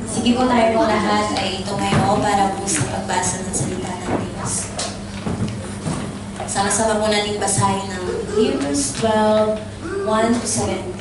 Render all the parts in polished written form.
Sige po tayo po lahat ay tumayo para po sa pagbasa ng salita ng Diyos. Sama-sama po natin basahin ng Hebrews 12:1-17.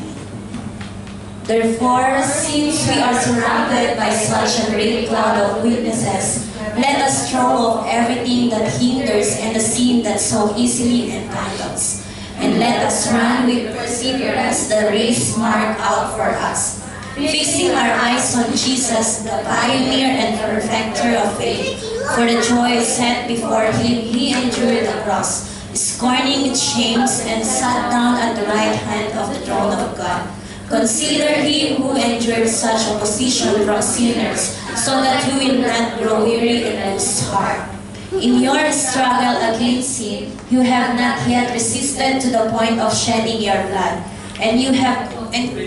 Therefore, since we are surrounded by such a great cloud of witnesses, let us throw off everything that hinders and the sin that so easily entangles. And let us run with perseverance the race marked out for us, fixing our eyes on Jesus, the pioneer and perfecter of faith. For the joy set before him, he endured the cross, scorning its shames, and sat down at the right hand of the throne of God. Consider him who endured such opposition from sinners, so that you will not grow weary and lose heart. In your struggle against sin, you have not yet resisted to the point of shedding your blood, and you have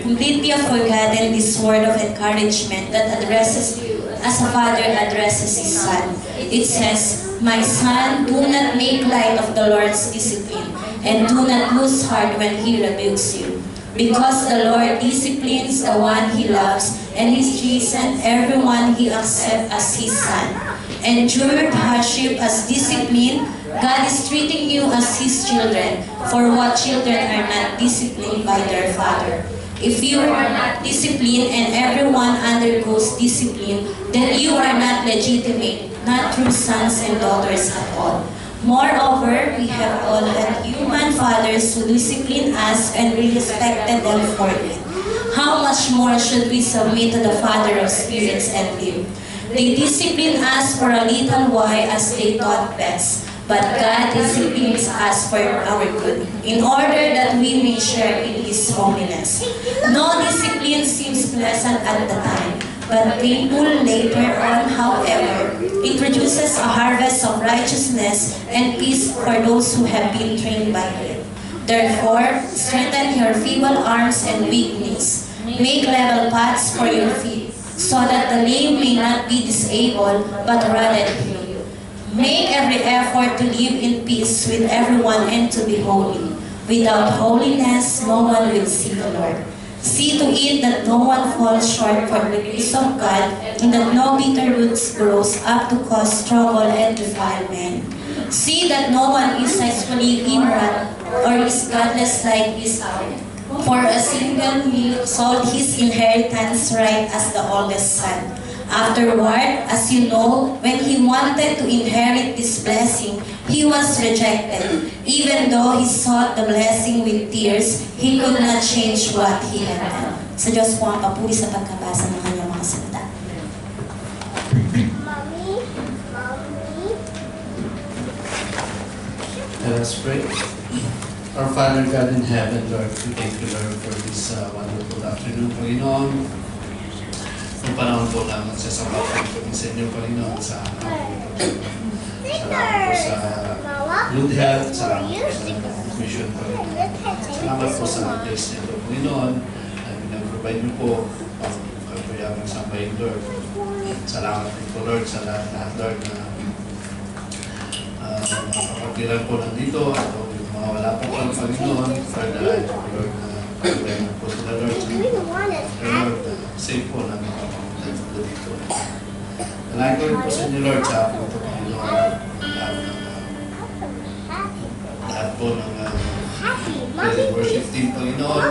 completely forgotten this word of encouragement that addresses you as a father addresses his son. It says, "My son, do not make light of the Lord's discipline, and do not lose heart when he rebukes you. Because the Lord disciplines the one he loves, and he chastens everyone he accepts as his son. Endured hardship as discipline, God is treating you as his children, for what children are not disciplined by their father? If you are not disciplined and everyone undergoes discipline, then you are not legitimate, not true sons and daughters at all. Moreover, we have all had human fathers who disciplined us and we respected them for it. How much more should we submit to the Father of spirits and live? They disciplined us for a little while as they thought best, but God disciplines us for our good, in order that we may share in His holiness. No discipline seems pleasant at the time, but painful later on, however, it produces a harvest of righteousness and peace for those who have been trained by it. Therefore, strengthen your feeble arms and weak knees. Make level paths for your feet, so that the lame may not be disabled, but rather healed. Make every effort to live in peace with everyone and to be holy. Without holiness, no one will see the Lord. See to it that no one falls short for the grace of God, and that no bitter roots grows up to cause trouble and defile men. See that no one is sexually immoral or is godless like Esau. For a single meal sold his inheritance right as the oldest son. Afterward, as you know, when he wanted to inherit this blessing, he was rejected. Even though he sought the blessing with tears, he could not change what he had done. Sa Diyos po ang papuri sa pagkabasa ng kanyang mga salita. Let us pray. Our Father God in heaven, Lord, we thank you, Lord, for this wonderful afternoon, Panginoon. Kung panahon po namin sa sabapan po sa inyo, Panginoon, sa salamat po sa good health, salamat po sa commission, Panginoon. Salamat po sa address nito, Panginoon, na pinag-provide niyo po ang kaguyabang sambahin, Lord. Salamat po, Lord, sa lahat, Lord, na makapagkilan po nandito at yung mga wala po kang Panginoon, for the life of Lord, na kaguyabang po sila, Lord. Lord, safe po na makapamuntan po dito. Nalagawin po sa inyo, Lord, sa akin po, Panginoon, lahat po ng worship team, Panginoon,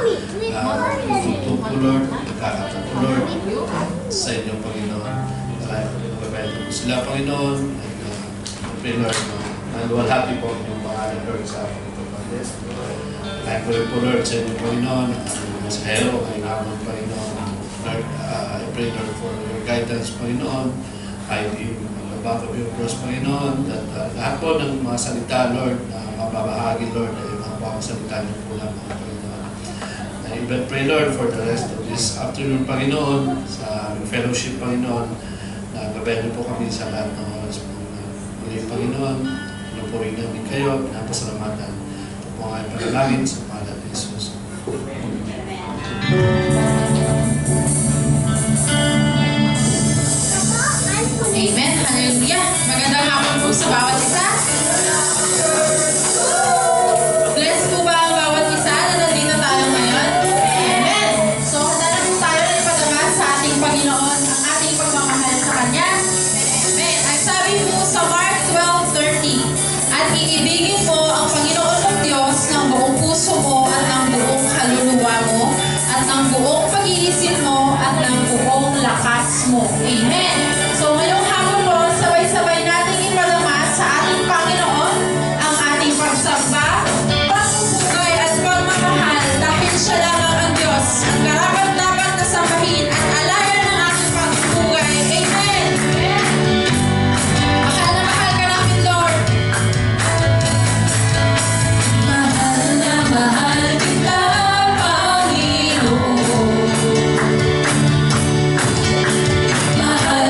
tututog po, Lord, nagkakatog po, Lord, sa inyo, Panginoon. Nalagawin po sila, Panginoon, and pray, Lord, nagwalhati po yung pangalan, Lord, sa akin ito, Panginoon. Nalagawin po, Lord, sa inyo, Panginoon, sa hero, ay naman, Panginoon. Lord, I pray, Lord, for your guidance, Panginoon. Hide him on the back of your cross, Panginoon. At lahat po ng mga salita, Lord, na mababahagi, Lord, ay mga salita niyo po lang, Panginoon. I even pray, Lord, for the rest of this afternoon, Panginoon, sa fellowship, Panginoon, na gabayan niyo po kami sa lahat ng oras, Panginoon. Panginoon, pinupuri namin kayo, pinapasalamatan. Ito po ang panalangin sa pangalan ni Jesus. Amen. Hallelujah. Magandang hapon po sa bawat isa. Bless po ba ang bawat isa na nandito tayo ngayon? Amen. So, handa na po tayo na ipadama sa ating Panginoon ang ating ng buong pag-iisip mo at ng buong lakas mo. Amen. So ngayong hapon po, sabay-sabay nating ipadama sa ating Panginoon ang ating pagsamba, pagpupugay at pagmamahal dahil siya lamang ang Diyos, ang karapat-dapat na sambahin at alayan ng ating pagpupugay. Amen. Mahal na mahal ka namin, Lord. Mahal na mahal kita, Panginoon. Mahal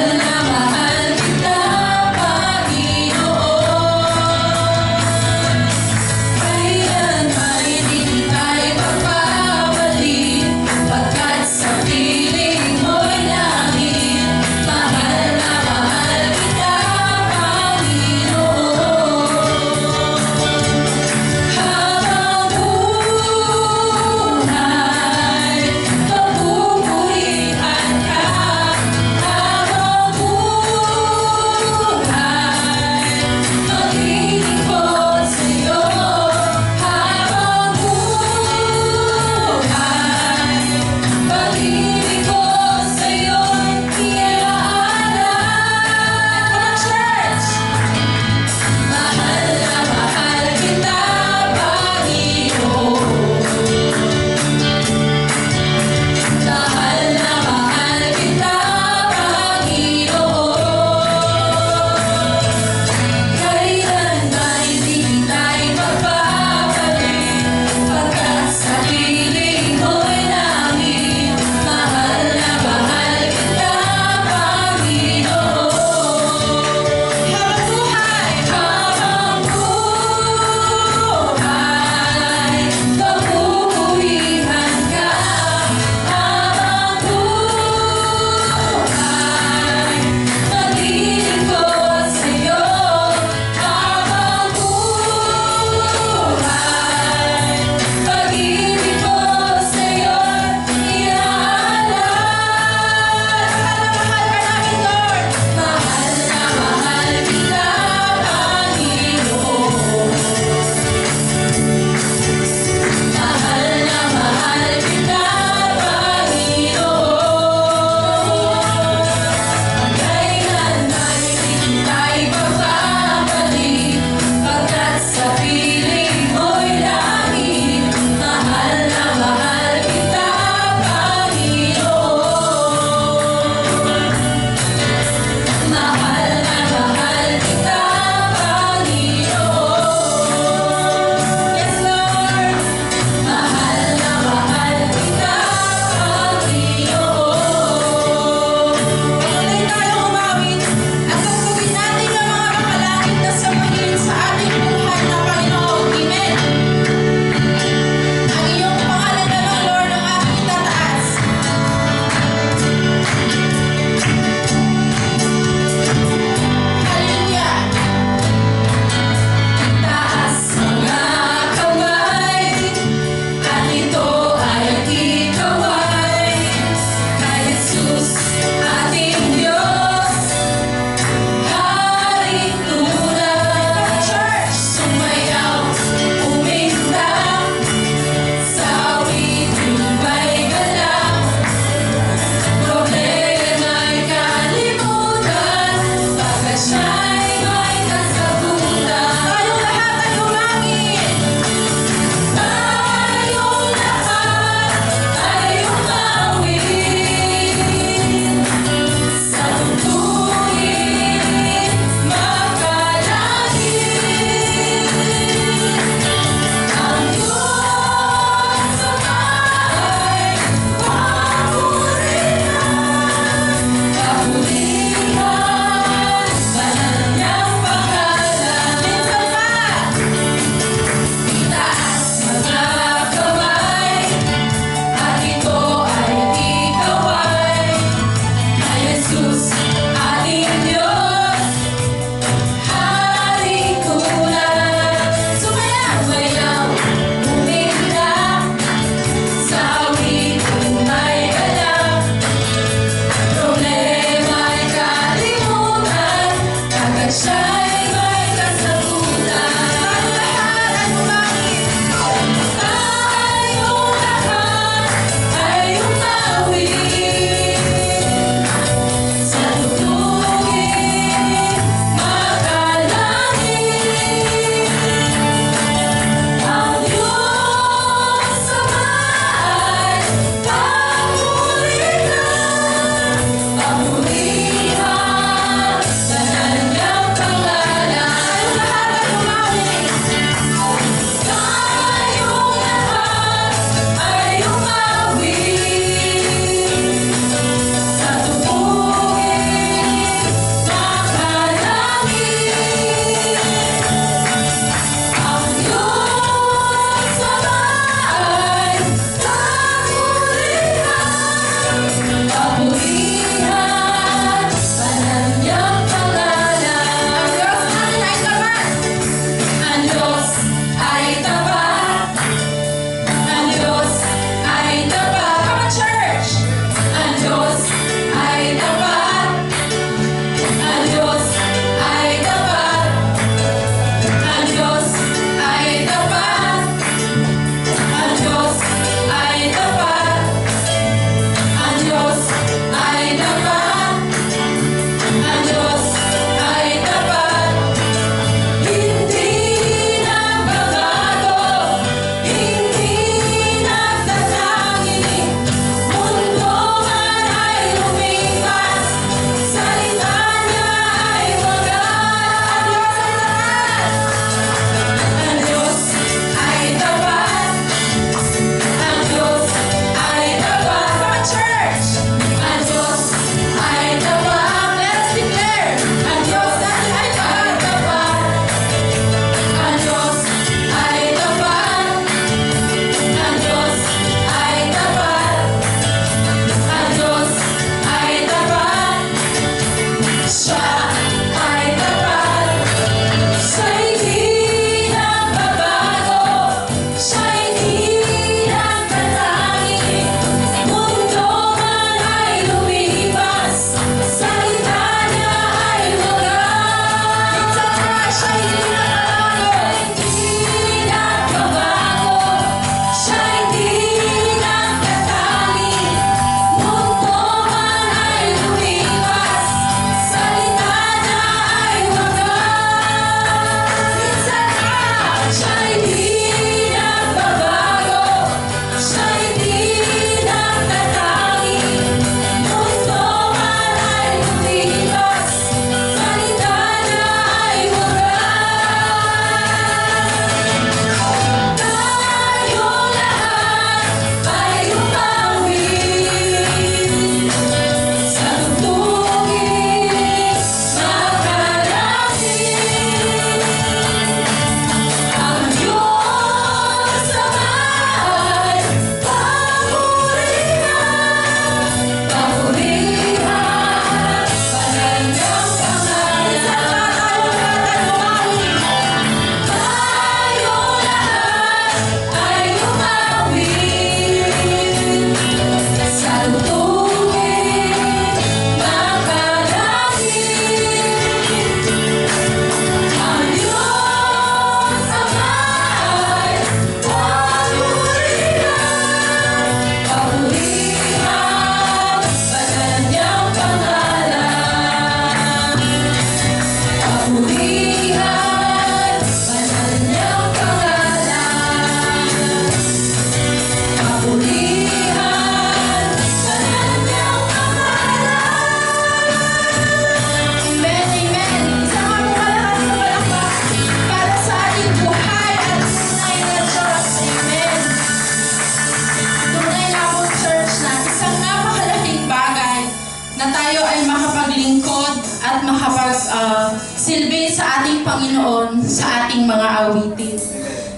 ating Panginoon sa ating mga awitin.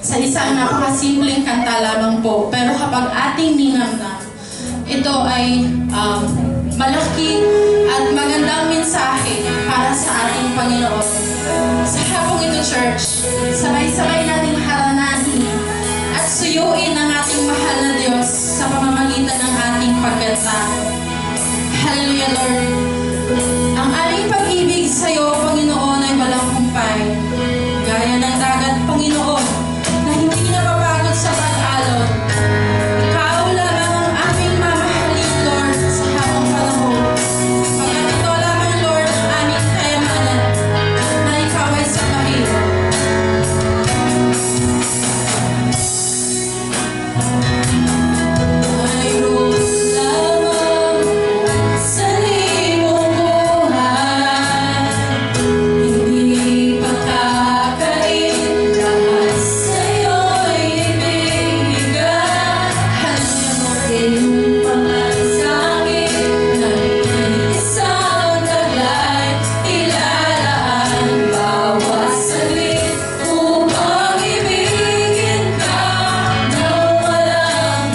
Sa isang napakasimpleng kanta lamang po, pero kapag ating ninamnam, ito ay malaki at magandang mensahe para sa ating Panginoon. Sa hapong ito, church, sabay-sabay nating haranahin at suyuin ang ating mahal na Diyos sa pamamagitan ng ating pagkanta. Hallelujah, Lord. Ang aming pag-ibig sa iyo, Panginoon, ay walang humpay. Gaya ng dagat, Panginoon, na hindi napapagod sa pag-alon. Ikaw lamang ang aming mamahalin, Lord, sa habang panahon. Pagkat ito lamang, Lord, ang aming kayamanan, na ikaw ay sambahin. Mayroon lamang sa libong buhay, hindi pagkakain, lahat sa'yo'y ibibigay. Iyong pangasangit na isang taglay, ilalaan bawat saglit upang ibigin ka ng walang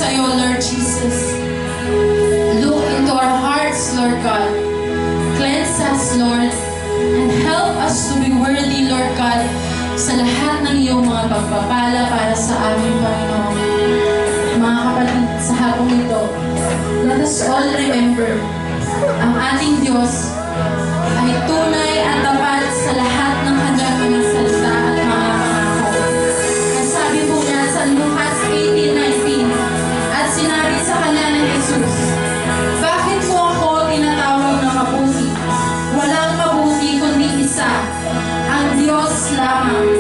sa'yo, Lord Jesus. Look into our hearts, Lord God. Cleanse us, Lord, and help us to be worthy, Lord God, sa lahat ng iyong mga pagpapala para sa aming Panginoon. Mga kapatid, sa hapong ito, let us all remember, ang ating Diyos ay tunay at tapat sa lahat ng kanyang mga salita at mga pangako. Nasabi po niya sa Lucas 18:19, at sinabi sa kanya ng Jesus, bakit mo ako tinatawag na mabuti? Walang mabuti kundi isa, ang Diyos lamang.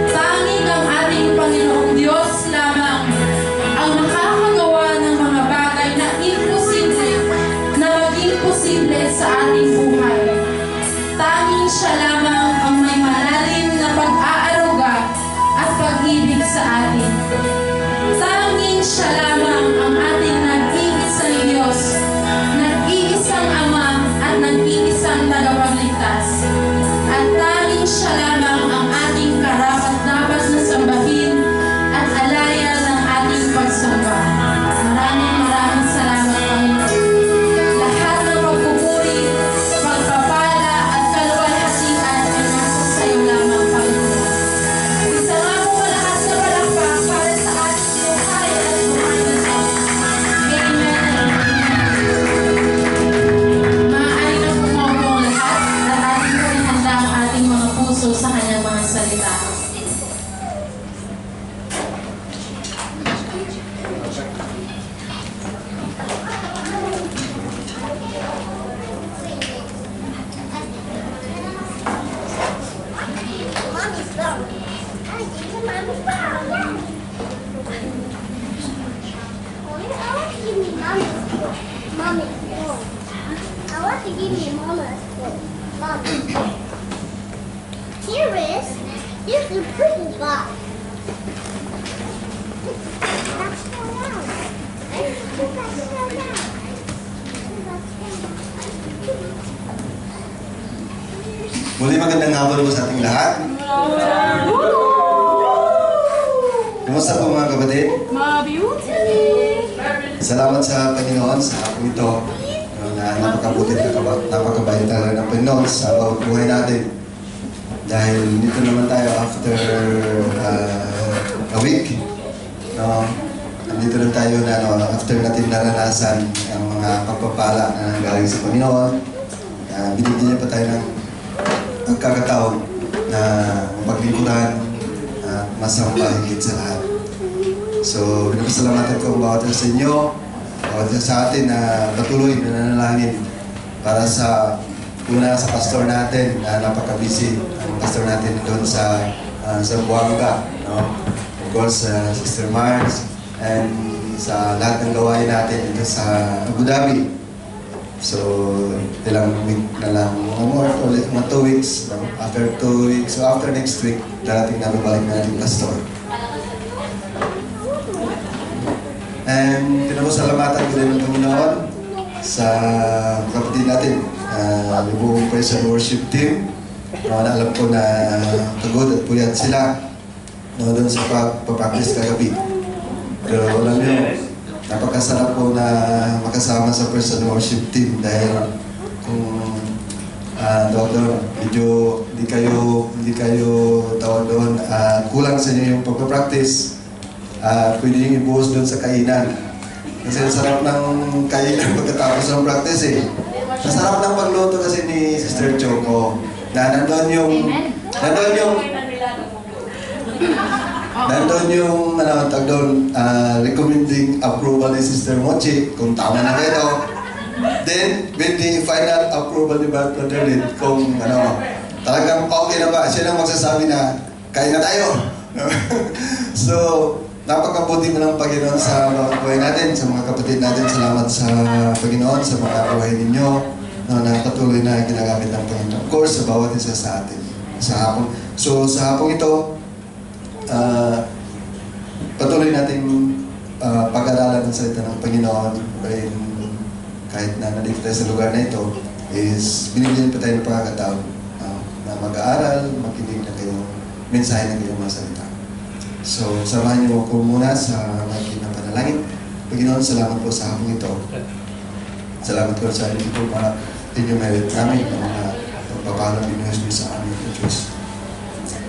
Tanging ang ating Panginoong Diyos lamang ang makakagawa ng mga bagay na imposible na maging posible sa ating buhay. Tanging siya lamang ang may malalim na pag-aaruga at pag-ibig sa atin. Tanging siya lamang ang ating nag-iisang Diyos, nag-iisang Ama at nag-iisang tagapagligtas. At tanging siya lamang ang ating karapat-dapat na sambahin at alaya ng ating pagsamba. Maraming salamat, Panginoon. Lahat ng pagpupuri, pagpapala at kaluwalhatian ay nasa sa iyo lamang, Panginoon. Isa nga po malakas na palakpak para sa ating buhay at buhay na Diyos. Amen. Maaari na pumopo ang lahat at ating po ihanda ang ating mga puso sa kanyang mga salita. Mommy's phone. I give you mommy's phone. I want to give me mommy's phone. Mommy's phone. I want to give me mama's phone. Mommy's phone. Here is. Here's the pretty box. That's so loud. That's so loud. Muli magandang hapon po sa ating lahat. Kumusta po mga kapatid? Salamat sa Panginoon sa hapon ito. Na napakabuti at napakabayad talaga ng Panginoon sa bawat buhay natin. Dahil dito naman tayo after a week. Nandito na tayo na after natin naranasan ang mga pagpapala na galing sa Panginoon. Binigyan niya pa tayo ng pagkakataon na mapaglingkuran at masamba higit sa lahat. So, pinapasalamatan ko ang bawat isa sa inyo, bawat isa sa atin na patuloy na nanalangin para sa una sa pastor natin na napaka-busy ang pastor natin doon sa Buanga, no? Of course, Sister Mars, and sa lahat ng gawain natin dito sa Abu Dhabi. So, ilang week na lang, mga 2 weeks, no? After 2 weeks, so after next week, darating na babalik na natin pastor. And pinapasalamatan ko din ng Panginoon sa kapatid natin, yung buong praise and worship team. Na alam ko na pagod at puyat sila doon sa pag-practice kagabi. Pero alam nyo, napakasarap po na makasama sa praise and worship team dahil kung doon, medyo hindi kayo tawag doon, kulang sa inyo yung pagpapractice, pwede nyo ibuhos doon sa kainan. Kasi sarap ng kainan pagkatapos ng practice eh. Masarap ng pagluto kasi ni Sister Choco na nandun yung tag doon, recommending approval ni Sister Mochi kung tama na kayo. Then, with the final approval ni Brother Derlit kung talagang okay na ba, siya lang magsasabi na kain na tayo. So, napakabuti mo ng Panginoon sa mga buhay natin, sa mga kapatid natin. Salamat sa Panginoon, sa mga buhay ninyo na patuloy na ginagamit ng Panginoon. Of course, sa bawat isa sa atin. Sa hapon. So, sa hapong ito, patuloy nating pag-aralan ng salita ng Panginoon. Kahit na nandito tayo sa lugar na ito, is binigyan pa tayo ng pagkakataon na mag-aaral, makinig na kayong mensahe ng iyong mga salita. So, samahan niyo ako muna sa mga panalangin Panginoon, salamat po sa hapong ito. Salamat po sa inyo po mga inyo merit namin ang mga pagpapalang binuhos niyo sa amin, O Diyos.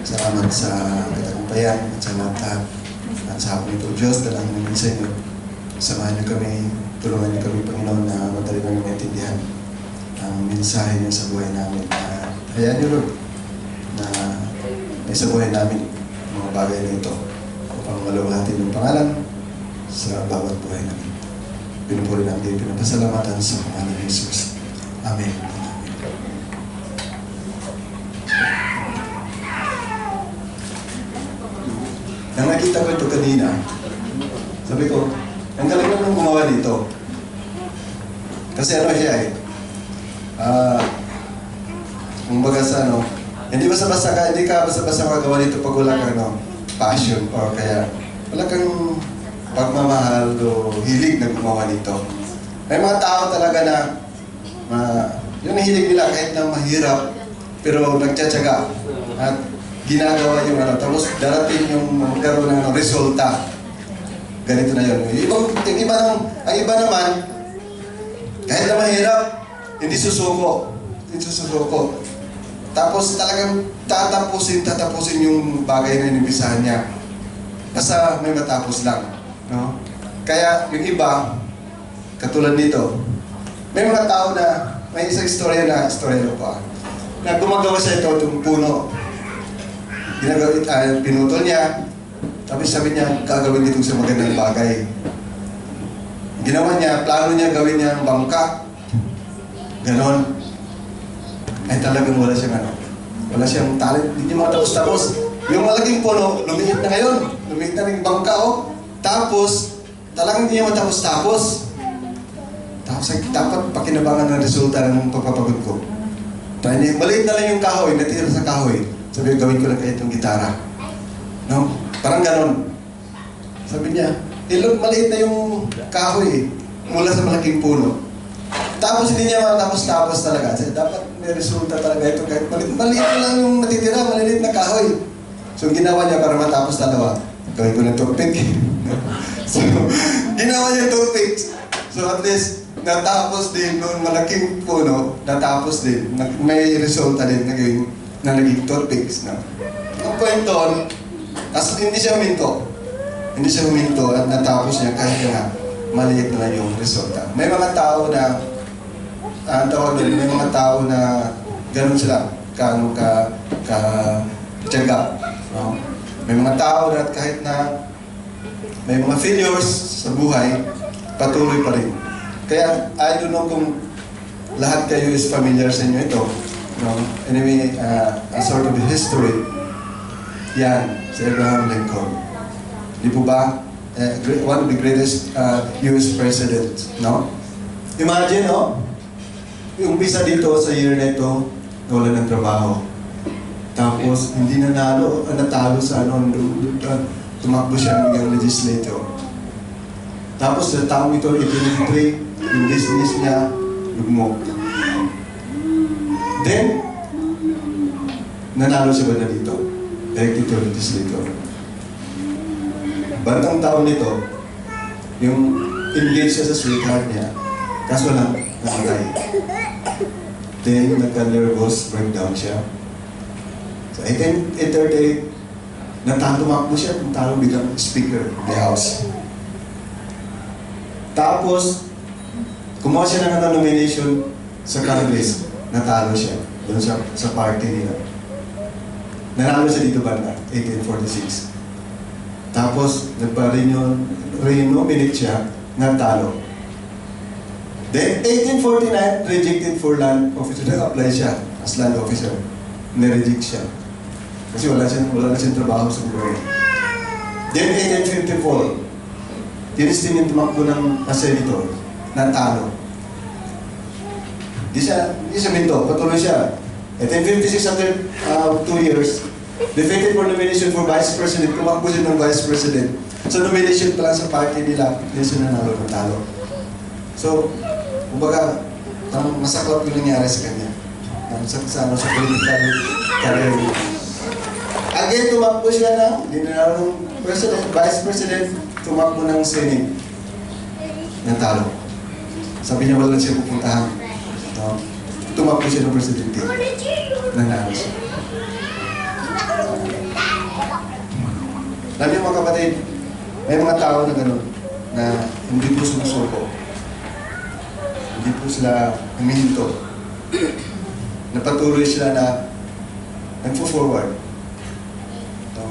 Salamat sa katagumpayan at sa lahat at sa hapong ito, Diyos, dalangin namin sa inyo. Samahan niyo kami, tulungan niyo kami, Panginoon, na madali namin maintindihan ang mensahe niyo sa buhay namin. Hayaan niyo, Lord, na may sa buhay namin mga bagay na ito upang maluwalhati ng pangalan sa bawat buhay namin. Pinupuri namin, pinapasalamatan sa pangalan ni Jesus. Amen. Nang nakita ko ito kanina, sabi ko, ang galing naman gumawa dito. Kasi ano siya eh, kumbaga sa ano, hindi ka basta-basta magawa dito pag wala kang passion or kaya wala kang pagmamahal o hilig na gumawa dito. May mga tao talaga na yun ang hilig nila kahit na mahirap pero nagtsatsaga at ginagawa yung tapos darating yung magkaroon ng resulta. Ganito na yun. Ang iba naman, kahit na mahirap, hindi susuko. Tapos talagang tatapusin yung bagay na inimbisahan niya. Basta may matapos lang. No? Kaya yung iba, katulad nito, may mga tao na, may isang istorya pa, na gumagawa siya itong puno. Pinutol niya, tapos sabi niya, gagawin dito sa magandang bagay. Ginawa niya, plano niya gawin niya ang bangka. Ganon. Ay talagang wala siyang talent, hindi niya matapos-tapos. Yung malaking puno, lumiit na ngayon. Lumiit na rin bangka, Tapos, talagang hindi niya matapos-tapos. Tapos, dapat pakinabangan ng resulta ng pagpapagod ko. Maliit na lang yung kahoy, natira sa kahoy. Sabi, gawin ko lang kahit yung gitara. No? Parang ganon. Sabi niya, maliit na yung kahoy mula sa malaking puno. Tapos hindi niya matapos-tapos talaga. Kasi dapat may resulta talaga ito. Kahit maliit na lang yung natitira, maliit na kahoy. So ginawa niya para matapos dalawa. Gawin ko ng toothpick. So, ginawa niya toothpick. So at least, natapos din noong malaking puno, natapos din. May resulta din na naging toothpicks. No? Ang point doon, hindi siya huminto. Hindi siya huminto at natapos niya kahit nga maliit na yung resulta. May mga tao na may mga tao na ganun sila, tiyaga. No? May mga tao na kahit na may mga failures sa buhay, patuloy pa rin. Kaya, I don't know kung lahat kayo is familiar sa inyo ito. No? Anyway, a sort of history. Yan, si Abraham Lincoln. Di po ba? One of the greatest US presidents. No? Imagine, yung umpisa dito sa year na ito, wala ng trabaho. Tapos, hindi natalo sa tumakbo siya ng legislator. Tapos, sa taong ito, 1883, yung business niya, lugmok. Then, nanalo siya ba na dito? Elected to legislator. Bandang taon nito, yung engaged siya sa sweetheart niya, kaso lang, namatay. Then, nagka-nervous breakdown siya. So, 1838, tumakbo siya, natalo bilang speaker of the house. Tapos, kumuha siya ng nomination sa Congress, natalo siya doon sa party nila. Nanalo siya dito banda, 1846. Tapos, nagpa-renominate siya, natalo. Then, 1849, rejected for land officer. Nag-apply siya as land officer. Nireject siya. Kasi wala siyang trabaho sa gobyerno. Then, 1854, tinistin yung tumakbo ng senator, natalo. Di siya minto, patuloy siya. 1856, after 2 years, defeated for nomination for vice president, tumakbo siya ng vice president. So, nomination pa lang sa party nila, hindi siya nanalo ng talo. So, kumbaga, masaklap yung nangyari sa kanya. Sa political career. Again, tumakbo siya na, hindi nanalo ng president, vice president, tumakbo ng Senate. natalo. Sabi niya wala siya pupuntahan. No? Tumakbo siya ng presidente. Nanalo siya. Alam niyo mga kapatid, may mga tao na gano'n na hindi po sumusuko. Hindi po sila humihinto. Napatuloy sila na nagpo-forward. No?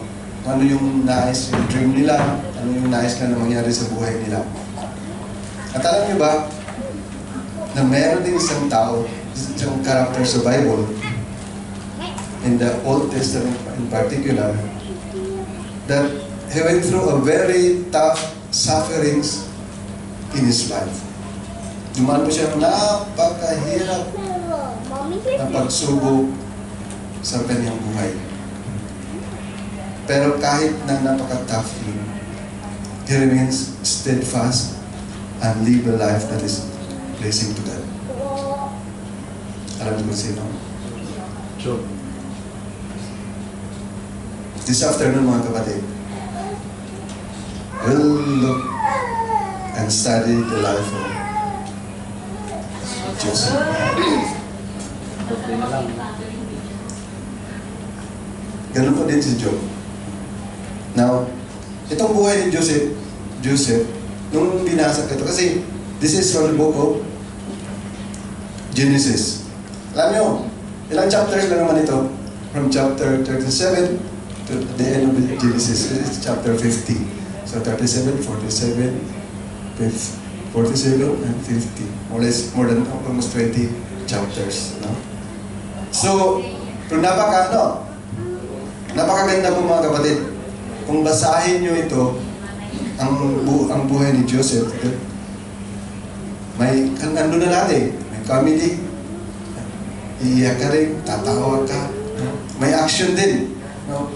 Ano yung nais, yung dream nila, ano yung nais na mangyari sa buhay nila. At alam niyo ba, na meron din isang tao, isang character sa Bible, in the Old Testament in particular, that he went through a very tough sufferings in his life. Dumaan po siya ng napakahirap na pagsubok sa kanyang buhay. Pero kahit na napaka-tough yun, he remains steadfast and live a life that is pleasing to God. Alam niyo kung sino? Job. This afternoon, mga kapatid, we'll look and study the life of Joseph. Ganun po din si Job. Now, itong buhay ni Joseph, nung binasa ko ito, kasi this is from the book of Genesis. Alam nyo, ilang chapters lang naman ito? From chapter 37 to the end of Genesis. It's chapter 50. So 37, 47, 47, and 50. More than almost 20 chapters. No? So, pero napakaganda po mga kapatid. Kung basahin nyo ito, ang buhay ni Joseph, may ano na natin, may comedy, iiyak ka rin, tatawa ka, may action din. No?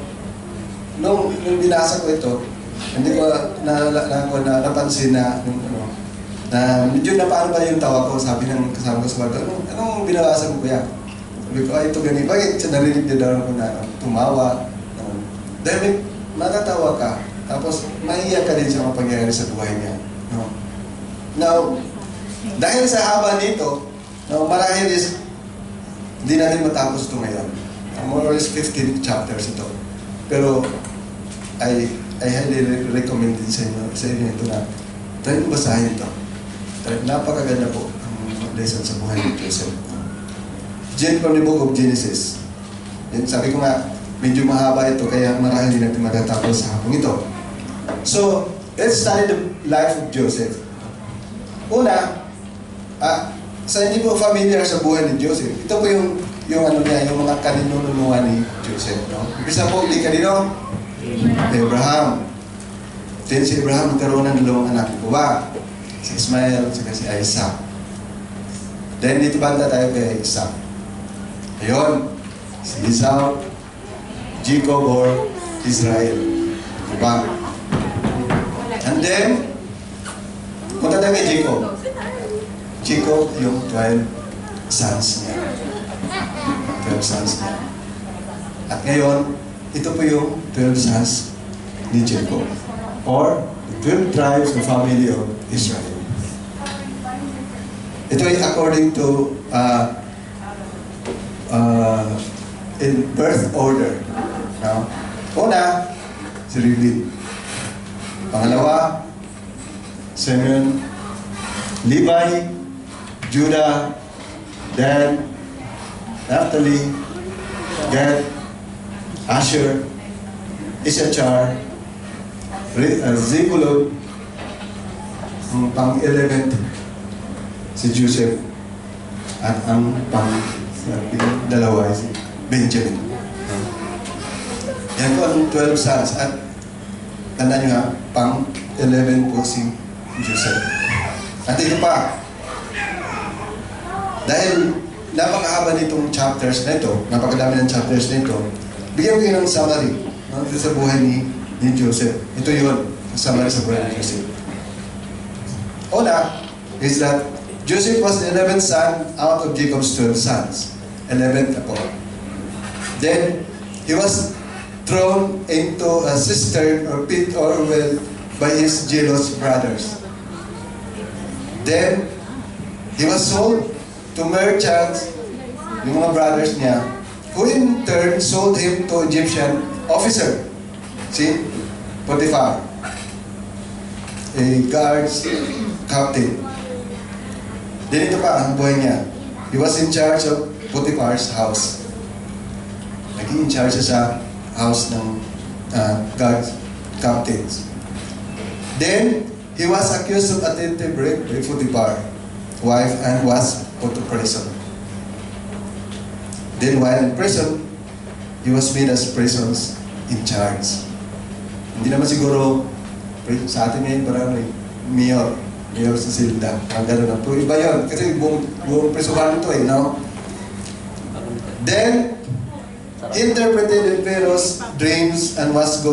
Nung binasa ko ito, hindi ko napansin na medyo na paano ba yung tawa ko, sabi ng kasama ko sa bago, anong binabasa mo kuya? Sabi ko, ito ganito, bakit siya narinig niya daw ko na tumawa? Dahil matatawa ka, tapos maiiyak ka din sa mga pangyayari sa buhay niya. No? Now, dahil sa haba nito, marahil is, hindi natin matapos ito ngayon. More or less 15 chapters ito. Pero, I highly recommend din sa inyo ito na try mo basahin ito. Napakaganda po ang lesson sa buhay ni Joseph. From the book of Genesis. Yan, sabi ko nga, medyo mahaba ito, kaya marahil hindi natin matatapos sa hapong ito. So, let's study the life of Joseph. Una, sa hindi po familiar sa buhay ni Joseph, ito po yung mga kaninununuan ni Joseph. No? Isa po, di kanino? Abraham. Then si Abraham nagkaroon ng dalawang anak po ba? Si Ismael at si Isaac. Then dito banda tayo kay Isaac. Ayun, si Esau, Jacob or Israel. Diba? And then, punta tayo kay Jacob. Jacob yung 12 sons niya. 12 sons niya. At ngayon, ito po yung 12 sons ni Jacob. Or, the 12 tribes and family of Israel. Ito ay according to in birth order. No? Una, si Reuben. Pangalawa, Simeon, Levi, Judah, Dan, Naphtali, Gad, Asher, Issachar, Zebulun, ang pang-11 si Joseph, at ang pang-dalawa si Benjamin. Yan po ang 12 sons. At tandaan nyo nga, pang-11 po si Joseph. At ito pa, dahil napakahaba nitong chapters na ito, napakadami ng chapters na ito, bigyan ko yun ng summary sa buhay ni Joseph. Ito yun, summary sa buhay ni Joseph. Una, is that Joseph was the 11th son out of Jacob's 12 sons. 11th po. Then, he was thrown into a cistern or pit or well by his jealous brothers. Then, he was sold to merchants, yung mga brothers niya, who in turn sold him to Egyptian officer. See? Potiphar, a guard's captain. Ganito pa ang buhay niya. He was in charge of Potiphar's house. Naging in charge sa house ng guard captains. Then, he was accused of attempted rape by Potiphar's wife and was put to prison. Then, while in prison, he was made as prison's in charge. Hindi naman siguro sa atin ngayon parang mayor sa silda. Ang gano'n na. Pero iba yun. Kasi buong prisuhan ito no? Then, he interpreted Pharaoh's dreams and was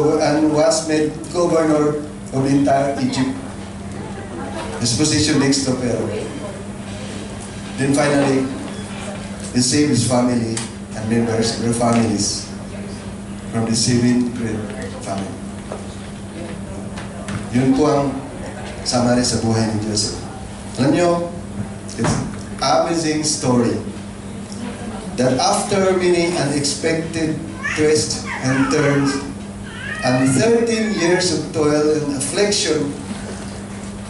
made governor of the entire Egypt. His position next to Pharaoh. Then finally, he saved his family and members, their families, from the 7th great famine. Yun po ang summary sa buhay ni Joseph. Alam nyo, it's an amazing story that after many unexpected twists and turns and 13 years of toil and affliction,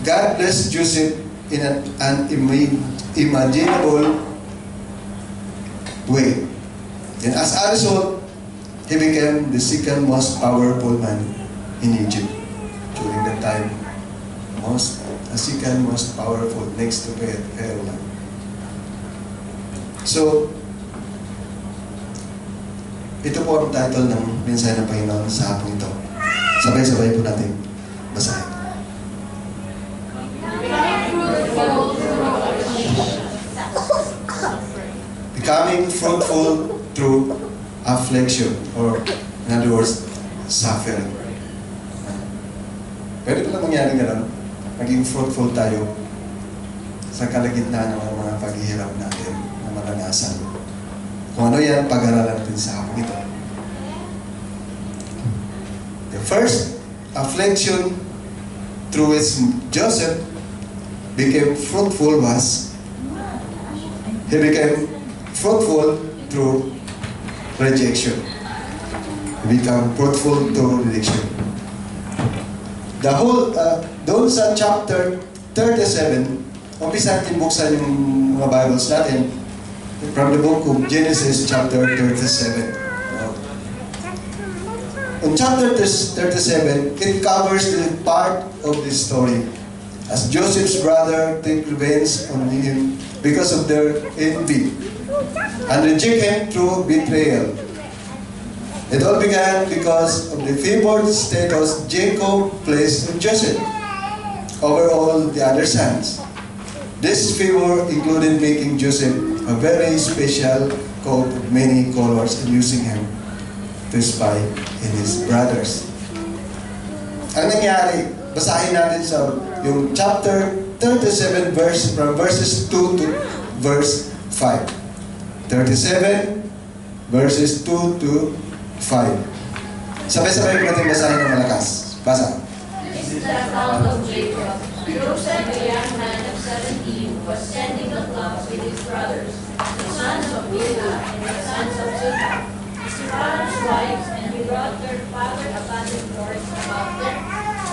God blessed Joseph in an unimaginable way. And as a result, he became the second most powerful man in Egypt during that time. Second most powerful next to Pharaoh. So, ito po ang title ng mensahe ng Panginoon sa hapon ito. Sabay-sabay po natin basahin. Becoming fruitful through affliction, or in other words, suffering. Pwede pala mangyari gano'n, maging fruitful tayo sa kalagitnaan ng mga paghihirap natin na maranasan. Kung ano yan, pag-aralan natin sa hapon ito. The first affliction through which Joseph became fruitful was, he became fruitful through rejection. He became fruitful through rejection. The whole, doon sa chapter 37, umpisa natin buksan yung mga Bibles natin from the book of Genesis chapter 37. In chapter 37, it covers the part of this story as Joseph's brother take revenge on him because of their envy and reject him through betrayal. It all began because of the favored status Jacob placed on Joseph over all the other sons. This favor included making Joseph a very special coat of many colors and using him to spy in his brothers. Ang nangyari, basahin natin sa yung chapter 37 from verses 2 to verse 5. 37 verses 2 to 5. Sabay-sabay ko natin basahin ng malakas. Basa. This is the account of Jacob. Joseph, a young man of 17, was sending the flocks with his brothers, the sons of Bilhah and the sons of Zilpah, his father's wives, and he brought their father abundant flocks about them.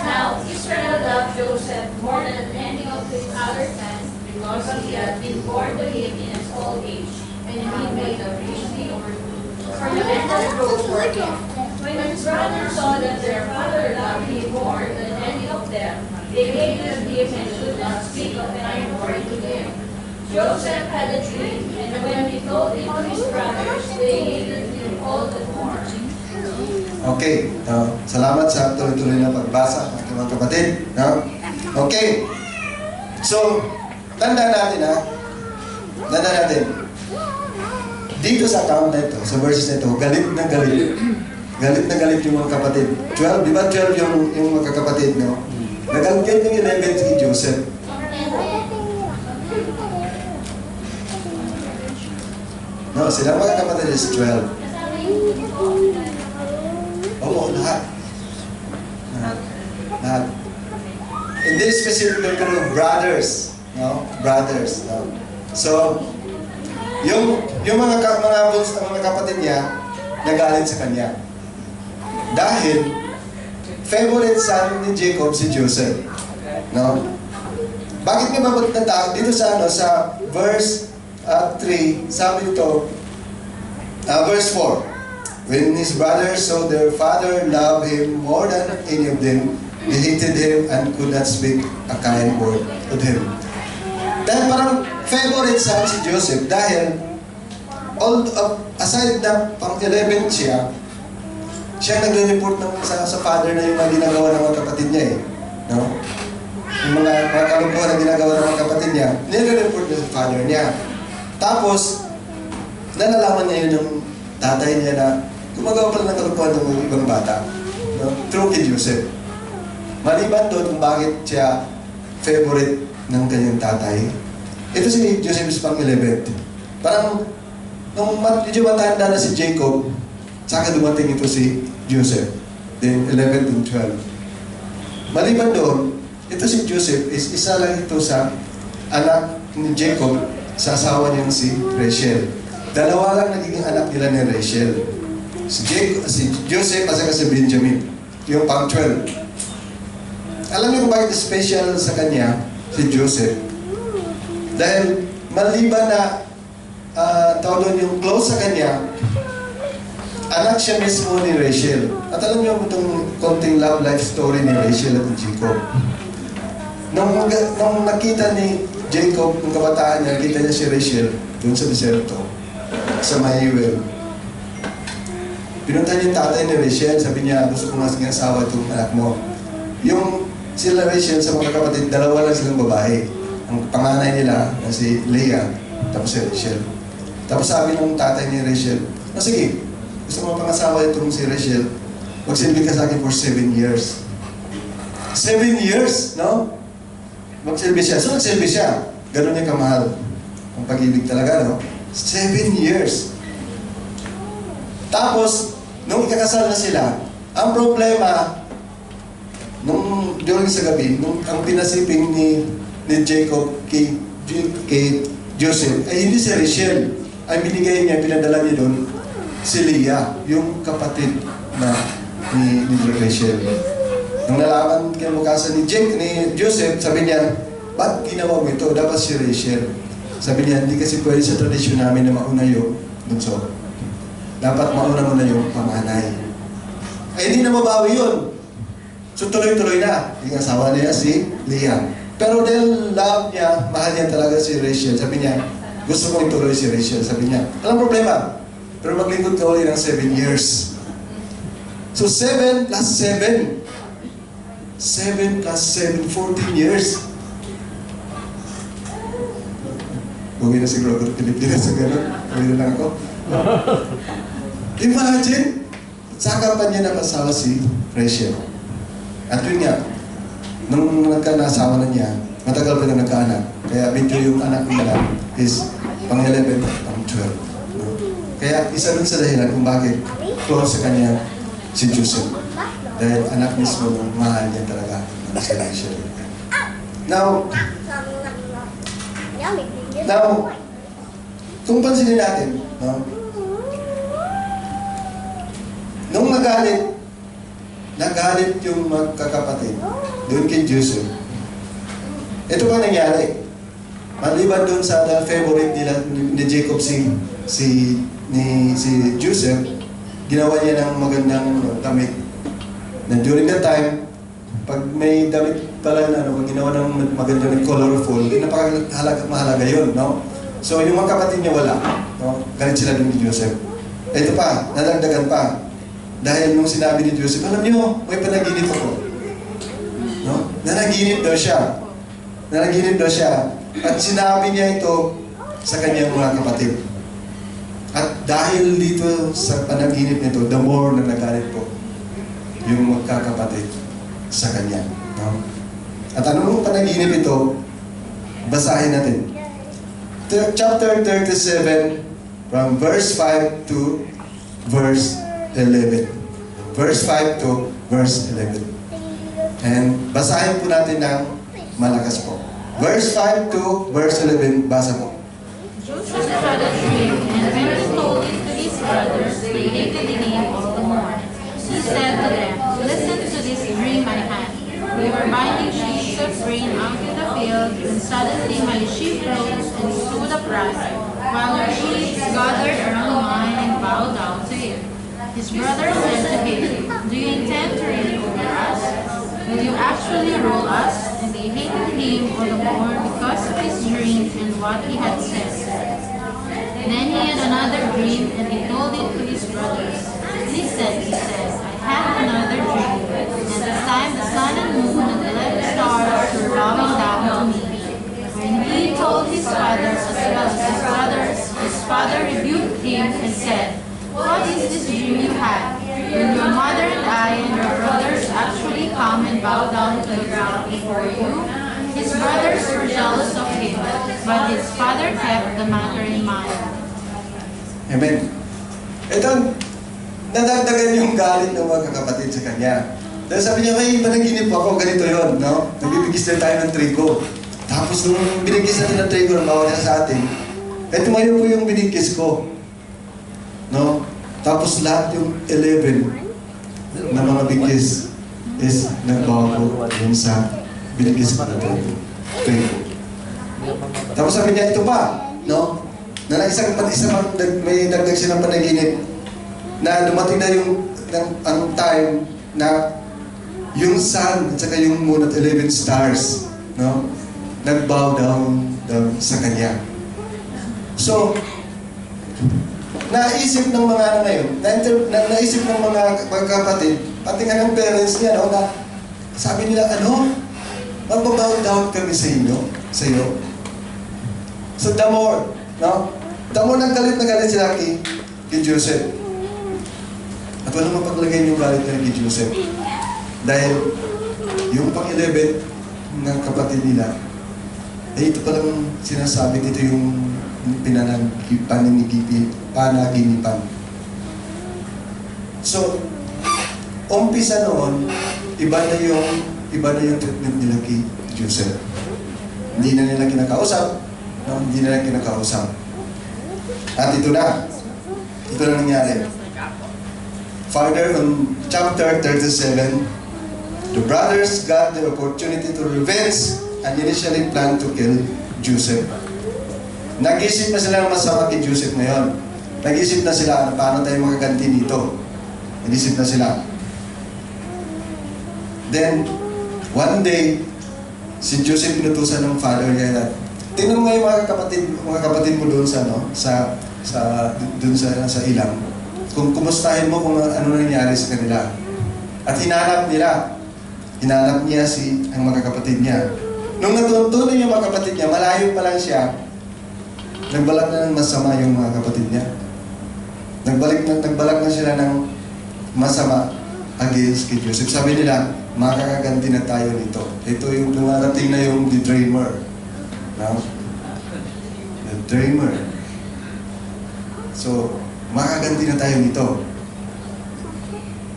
Now Israel loved Joseph more than any of his other sons, because he had been born to him in his old age, and he made a richly ornamented robe for him. When his brothers saw that their father loved him more than any of them, they hated him and could not speak of any more to him. Joseph had a dream, and when he told it to his brothers, they hated him all the more. Okay, salamat sa tuloy-tuloy na pagbasa, mga kapatid. Okay, so, tandaan natin tandaan natin. Dito sa account na ito, sa verses na ito, galit na galit. Galit na galit yung mga kapatid. 12, di ba 12 yung mga kapatid, no? Nagalit yung 11 si Joseph. No, sila mga kapatid is 12. Oo, lahat. Lahat. In this specific group of brothers, no? Brothers, no? So, yung mga kapatid niya, nagalit sa kanya. Dahil, favorite son ni Jacob si Joseph. No? Bakit nga mapunta dito sa verse 3, sabi dito, verse 4. When his brothers saw their father love him more than any of them, they hated him and could not speak a kind word to him. Dahil parang favorite son si Joseph, dahil aside na pang 11 siya nagre-report sa father na yung mga ginagawa ng mga kapatid niya eh. No? Yung mga kalungkuhan na ginagawa ng mga kapatid niya, nire-report niya sa father niya. Tapos, nalalaman niya yun yung tatay niya na gumagawa pala ng kalungkuhan ng ibang bata. No? Through kay Joseph. Maliban doon kung bakit siya favorite ng kanyang tatay. Ito si Joseph is pang 11. Parang, nung medyo matanda na si Jacob, saka dumating ito si Joseph. Then 11 and 12. Maliban doon, ito si Joseph is isa lang ito sa anak ni Jacob sa asawa niyang si Rachel. Dalawa lang nagiging anak nila ni Rachel. Si Joseph at saka si Benjamin. Yung pang 12. Alam niyo kung bakit special sa kanya si Joseph? Dahil maliban na tawag doon yung close sa kanya, anak siya mismo ni Rachel. At alam niyo itong konting love life story ni Rachel at ni Jacob. Nung nakita ni Jacob, nung kabataan niya, nakita niya si Rachel doon sa deserto, sa Mahiwel. Pinunta niya yung tatay ni Rachel, sabi niya, gusto ko nga sige asawa itong anak mo. Yung sila Rachel sa mga kapatid, dalawa lang silang babae. Ang panganay nila na si Leah, tapos si Rachel. Tapos sabi ng tatay ni Rachel, sige, gusto mo pangasawa itong si Rachel, magsilbi ka sa akin for 7 years. 7 years, no? Magsilbi siya. So nagsilbi siya. Ganun niya kamahal. Ang pag-ibig talaga, no? 7 years. Tapos, nung ikakasal na sila, ang problema, during sa gabi, ang pinasiping ni Jacob kay Joseph, ay hindi si Rachel. Ay binigay niya, pinadala niya doon, si Leah, yung kapatid na ni Rachel. Nung nalaman kinabukasan ni Joseph, sabi niya, ba't ginawa mo ito? Dapat si Rachel. Sabi niya, hindi kasi pwede sa tradisyon namin na mauna yung bunso. Dapat mauna mo na yung panganay. Ay hindi na mabawi yun. So tuloy-tuloy na. Yung asawa niya si Leah. Pero dahil love niya, mahal niya talaga si Rachel. Sabi niya, gusto kong ituloy si Rachel. Sabi niya, walang problema. Pero maglingkod ka ulit ng 7 years. So 7 plus 7. 7 plus 7, 14 years. Huwag na siguro ako Pilipinas sa gano'n. Huwag na lang ako. Imagine, saka pa niya nakasawa si Rachel. At yun nga, nung nagkanasawa na niya, matagal pa na nagkaanak. Kaya medyo yung anak nila is pang 11 at pang 12. Kaya isa rin sa dahilan kung bakit close sa kanya si Joseph. Dahil anak mismo ng mahal niya talaga si Rachel. Now, kung pansinin natin, no? Nung nagalit yung magkakapatid doon kay Joseph, ito pa nangyari. Maliban doon sa favorite nila ni Jacob si Joseph, ginawa niya ng magandang damit. Na during that time, pag may damit pala na pag ginawa ng maganda ng colorful, napakahalaga yun, no? So yung mga kapatid niya wala, no? Galit sila din ni Joseph. Ito pa, nadagdagan pa. Dahil nung sinabi ni Joseph, alam niyo, may panaginip ako. No? Nanaginip daw siya. At sinabi niya ito sa kanyang mga kapatid. At dahil dito sa panaginip nito, the more na nagalit po yung magkakapatid sa kanya. No? At anong panaginip ito? Basahin natin. Chapter 37 from verse 5 to verse 11. Verse 5 to verse 11. And basahin po natin ng malakas po. Verse 5 to verse 11, basa mo. Joseph had a dream, and when he told it to his brothers, they hated him all the more. He said to them, "Listen to this dream I had. We were binding sheaves of grain out in the field, when suddenly my sheep rose and stood upright, while her sheaves gathered around mine and bowed down to it." His brothers said to him, "Do you intend to reign over us? Will you actually rule us?" And they hated him all the more because of his dream and what he had said. Then he had another dream, and he told it to his brothers. "Listen," he said, "I had another dream, and this time the sun and moon and 11 stars were bowing down to me." When he told his father as well as his brothers, his father rebuked him and said, "What is this dream you had? When your mother and I and your brothers actually come and bow down to the ground before you?" His brothers were jealous of him, but his father kept the matter in mind. Amen. Ito, nadagdagan yung galit ng mga kakapatid sa kanya. Dahil sabi niya, may panaginip ako, ganito yon, no? Nagbibigis na tayo ng trigo. Tapos nung binigis natin ng trigo, ng bawal niya sa atin, tumayo po yung binigis ko. No? Tapos lahat yung 11 na mga bigis is nagbago yung sa binigis ko na trigo. Tapos sabi niya, ito pa, no? Na may dagdag silang panaginip na dumating na yung ang time na yung sun at saka yung moon at 11 stars, no? Nag-bow down sa kanya. So, naisip ng mga ngayon, naisip ng mga kapatid, pati nga ng parents niya, no, na sabi nila, magbabow down kami sa iyo. So, the more, no? The more naggalit na galit sila kay Joseph. At walang mapaglagay yung galit na kay Joseph. Dahil yung pang-11 ng kapatid nila, ito palang sinasabi dito yung panaginipan. So, umpisa noon, iba na yung treatment nila kay Joseph. Hindi na nila kinakausap, no? Hindi na nila kinakausap. At ito na nangyari. Further, on chapter 37, the brothers got the opportunity to revenge and initially planned to kill Joseph. Nag-isip na sila ng masama kay Joseph ngayon. Nag-isip na sila, paano tayo magaganti nito? Nag-isip na sila. Then, one day, si Joseph pinutusan ng father niya na, tingnan mo yung mga kapatid mo doon sa ilang. Kung kumustahin mo kung ano nangyari sa kanila. At hinanap niya ang mga kapatid niya. Nung natutunan yung mga kapatid niya, malayo pa lang siya, nagbalak na ng masama yung mga kapatid niya. Nagbalak na sila ng masama against kay Joseph. Sabi nila, makakaganti na tayo nito. Ito yung dumarating na yung the dreamer. No? The dreamer. So, makaganti na tayo nito.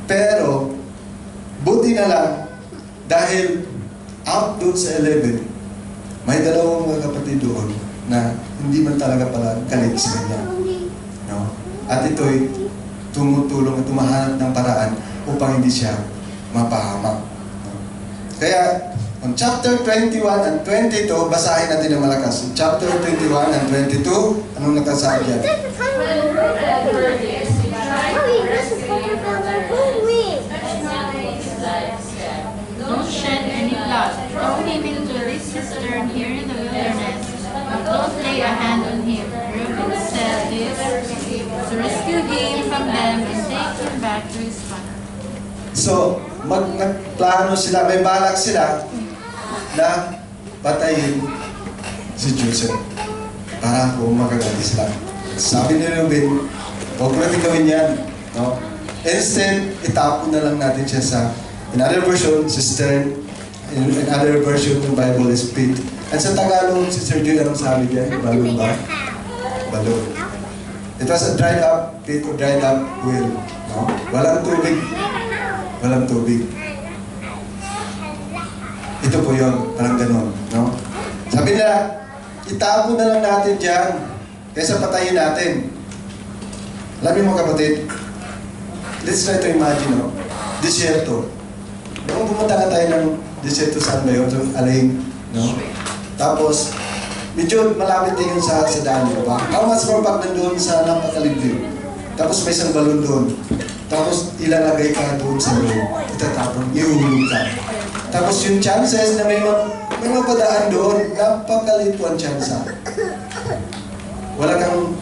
Pero, buti na lang, dahil up doon sa 11, may dalawang mga kapatid doon na hindi man talaga pala galit sa kanya. No? At ito'y tumutulong at tumahanap ng paraan upang hindi siya mapahamak. No? Kaya, on chapter 21 and 22, basahin natin ng malakas. Chapter 21 and 22, anong nakasabi yan? Don't shed any blood. Throw him into this cistern here in the wilderness, but don't lay a hand on him. Reuben said this to rescue him from them and take him back to his father. So, nagplano sila, may balak sila na patayin si Joseph para kung makaganti sila. Sabi ni Reuben, huwag natin gawin yan. No? Instead, itapon na lang natin siya sa, in other version, cistern, in other version ng Bible is pit. At sa Tagalog, si Sir Jude, anong sabi niya? Balon ba? Balon. It was a dried up pit or dried up well. No? Walang tubig. Walang tubig. Ito po yun, parang ganon. No? Sabi nila, itago na lang natin dyan kaysa patayin natin. Alam niyo mga kapatid, let's try to imagine, no? Disyerto. Kung pumunta ka tayo ng disyerto, saan ba yun? So, Alain, no? Tapos, medyo malapit din yun sa daan, di ba? Ang mas pag nandun sa napakaliblib. Tapos may isang balon doon. Tapos ilalagay ka doon sa loob. Itatapon, iuhulog ka. Tapos yung chances na may mapadaan doon, napakaliit po ang tsansa. Wala kang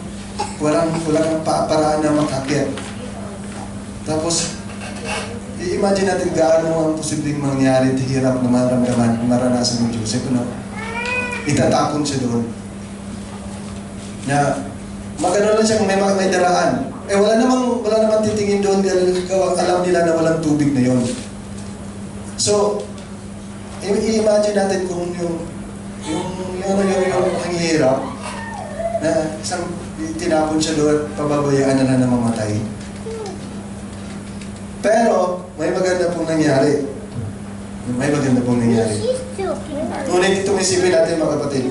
paraan na makakyat. Tapos, i-imagine natin gaano ang posibleng mangyari at hirap na maramdaman, maranasan ng Joseph. No? Itatapon siya doon. Na magano lang siyang may daraan. Wala namang titingin doon dahil alam nila na walang tubig na yon. So, i-imagine natin kung yung hirap na isang tinapon siya doon at pababayaan na mamatay. Pero, may maganda pong nangyari. May maganda pong nangyari. Ngunit itong isipin natin mga kapatid.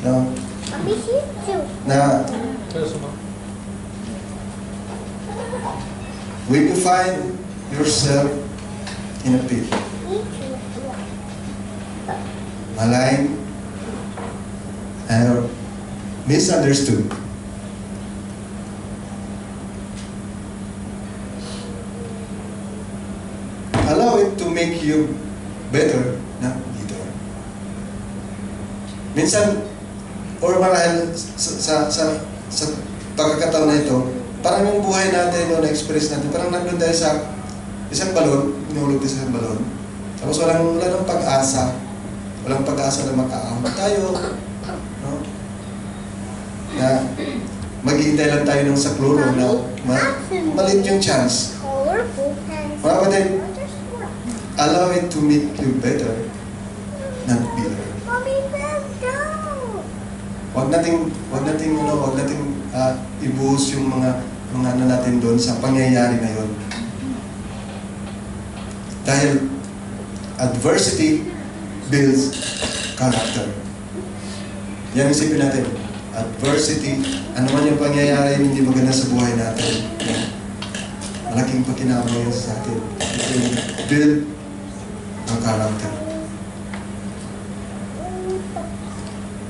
No? Na when you find yourself in a pit, maligned and misunderstood, allow it to make you better, not bitter. Minsan, or marahil sa pagkakataon na ito, parang yung buhay natin, no, na-express natin, parang nandun tayo sa isang balon, inulog din sa isang balon. Tapos walang pag-asa. Walang pag-asa na makaahon tayo. No? Na maghihintay lang tayo ng saklolo na maliit yung chance. Mga kapatid, allow it to make you better, not bitter. Huwag nating ibuhos yung mga ano natin doon sa pangyayari na yun. Dahil adversity builds character. Yan isipin natin. Adversity, ano man yung pangyayari hindi maganda sa buhay natin. Malaking pakinabang yun sa atin. It will build ang character.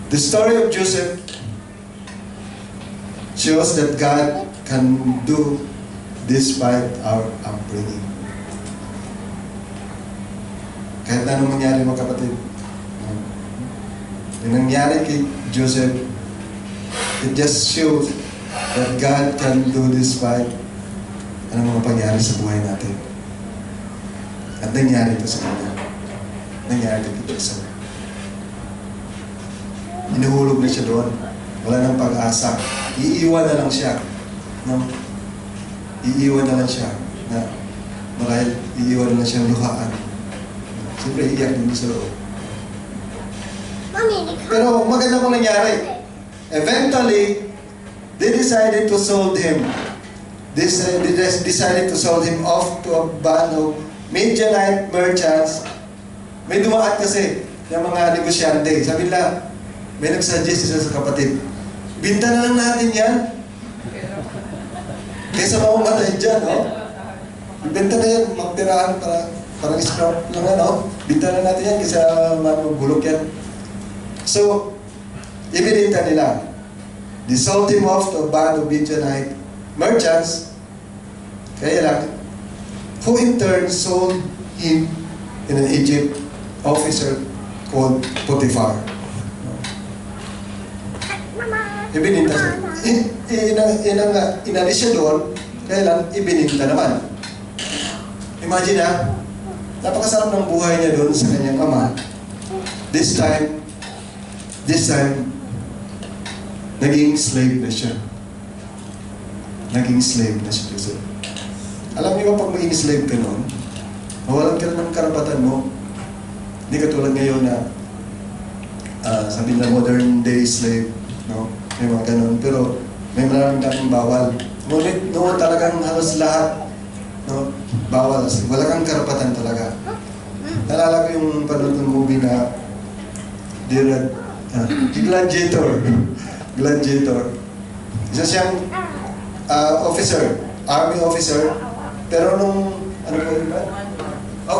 The story of Joseph shows that God can do despite our upbringing. Kahit na anong mangyari mga kapatid, yung nangyari kay Joseph, it just shows that God can do despite anong mga pangyari sa buhay natin. At nangyari ito sa kanya. Nangyari ito kay Joseph. Inuhulog na siya doon. Wala nang pag-asa. Iiwan na lang siya. No? Iiwan na lang siya. Na marahil iiwan na lang siyang luhaan. Siyempre, iiyak din sa loob. Pero maganda kung nangyari. Eventually, they decided to sold him. They decided to sold him off to a band of Midianite merchants. May dumaan kasi yung mga negosyante. Sabi nila, may nag-suggest isa sa kapatid, binta na lang natin yan. Kaysa mamamatay dyan, no? Binta na yan, magtirahan para parang scrap lang, no? Binta na natin yan kaysa magbulok yan. So, ibinita nila. They sold him off to a band of Midianite merchants. Kaya lang, who in turn sold him in an Egypt officer called Potiphar. Ibininta siya. Inalis siya doon, kaya lang ibininta naman. Imagine ha, napakasarap ng buhay niya doon sa kanyang ama. This time, naging slave na siya. Naging slave na siya, Joseph. Alam niyo ba pag maging slave ka noon, mawalan ka ng karapatan mo. Hindi katulad ngayon na sabi na modern day slave, no? May mga ganun, pero may maraming daming bawal. Ngunit noon talagang halos lahat, no? Bawal. Wala kang karapatan talaga. Nalala ko yung panood ng movie na gladiator. Gladiator. Isa siyang officer, army officer, pero nung, ano po yun ba?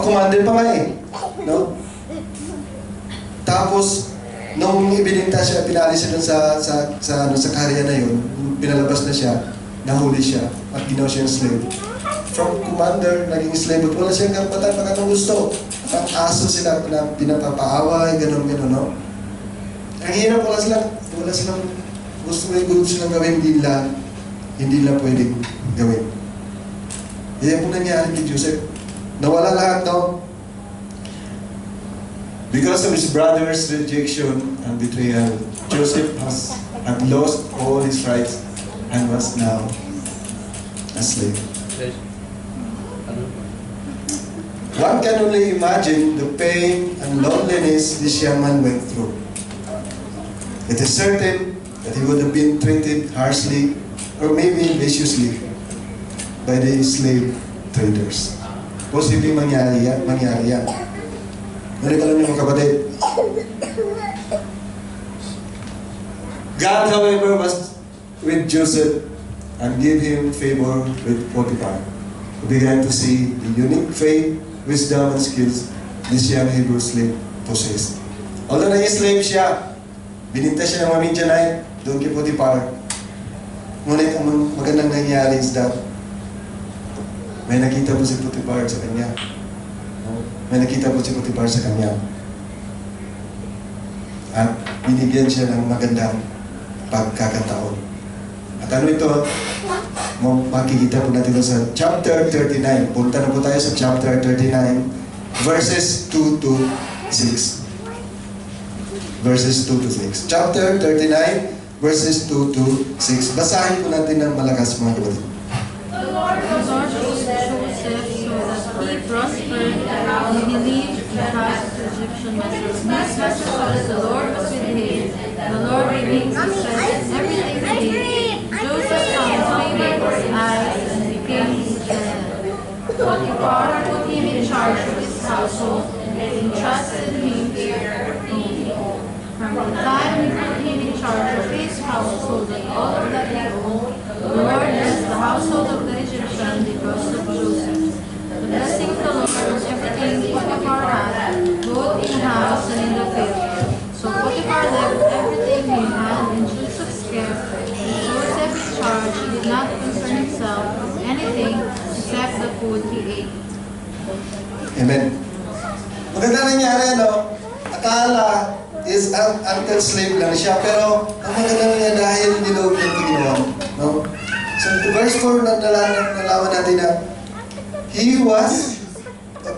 Commander pa nga eh. No? Tapos, nung ibininta siya, pinali siya dun sa karya na yun, pinalabas na siya, nahuli siya, at ginawa siyang slave. From commander, naging slave, at wala siyang karapatan pag anong gusto. Ang aso sila, pinapapaaway, gano'n, no? Ang hirap, wala silang gusto silang gawin, hindi nila pwedeng gawin. Yan po nangyari kay Joseph. Nawala lahat, no? Because of his brother's rejection and betrayal, Joseph had lost all his rights and was now a slave. One can only imagine the pain and loneliness this young man went through. It is certain that he would have been treated harshly or maybe viciously by the slave traders. Posibleng mangyari yan. Ngunit alam niyo mga kapatid, God, however, was with Joseph and gave him favor with Potiphar, who began to see the unique faith, wisdom, and skills this young Hebrew slave possessed. Although na-slave siya, bininta siya ng mga Midianite doon kay Potiphar. Ngunit ang magandang nangyari is that may nakita po si Potiphar sa kanya. May nakita po si Potiphar sa kanya. At binigyan siya ng magandang pagkakataon. At ano ito? Makikita po natin sa chapter 39. Punta na po tayo sa chapter 39, verses 2 to 6. Verses 2 to 6. Chapter 39, verses 2 to 6. Basahin po natin ng malakas, mga kapatid. The Lord was Joseph so that he prospered and he lived in the house of the Egyptian masters. These masters saw that the Lord was with him. The Lord revealed success in everything he did. Joseph found favor in his eyes and became his friend. Potiphar put him in charge of his household and entrusted him to From the time he put him in charge of his household and all of that he owned, the Lord blessed the household of the Egyptian because of Joseph. The blessing of the Lord was everything Potiphar had, both in the house and in the field. So Potiphar left everything he had in Joseph's care. With Joseph's charge, he did not concern himself with anything except the food he ate. Amen. Maganda nangyari, no? Akala is uncle slave lang siya, pero ang maganda niya dahil nilog niya ito ginawa. No? So, the verse 4 nalaman natin na he was,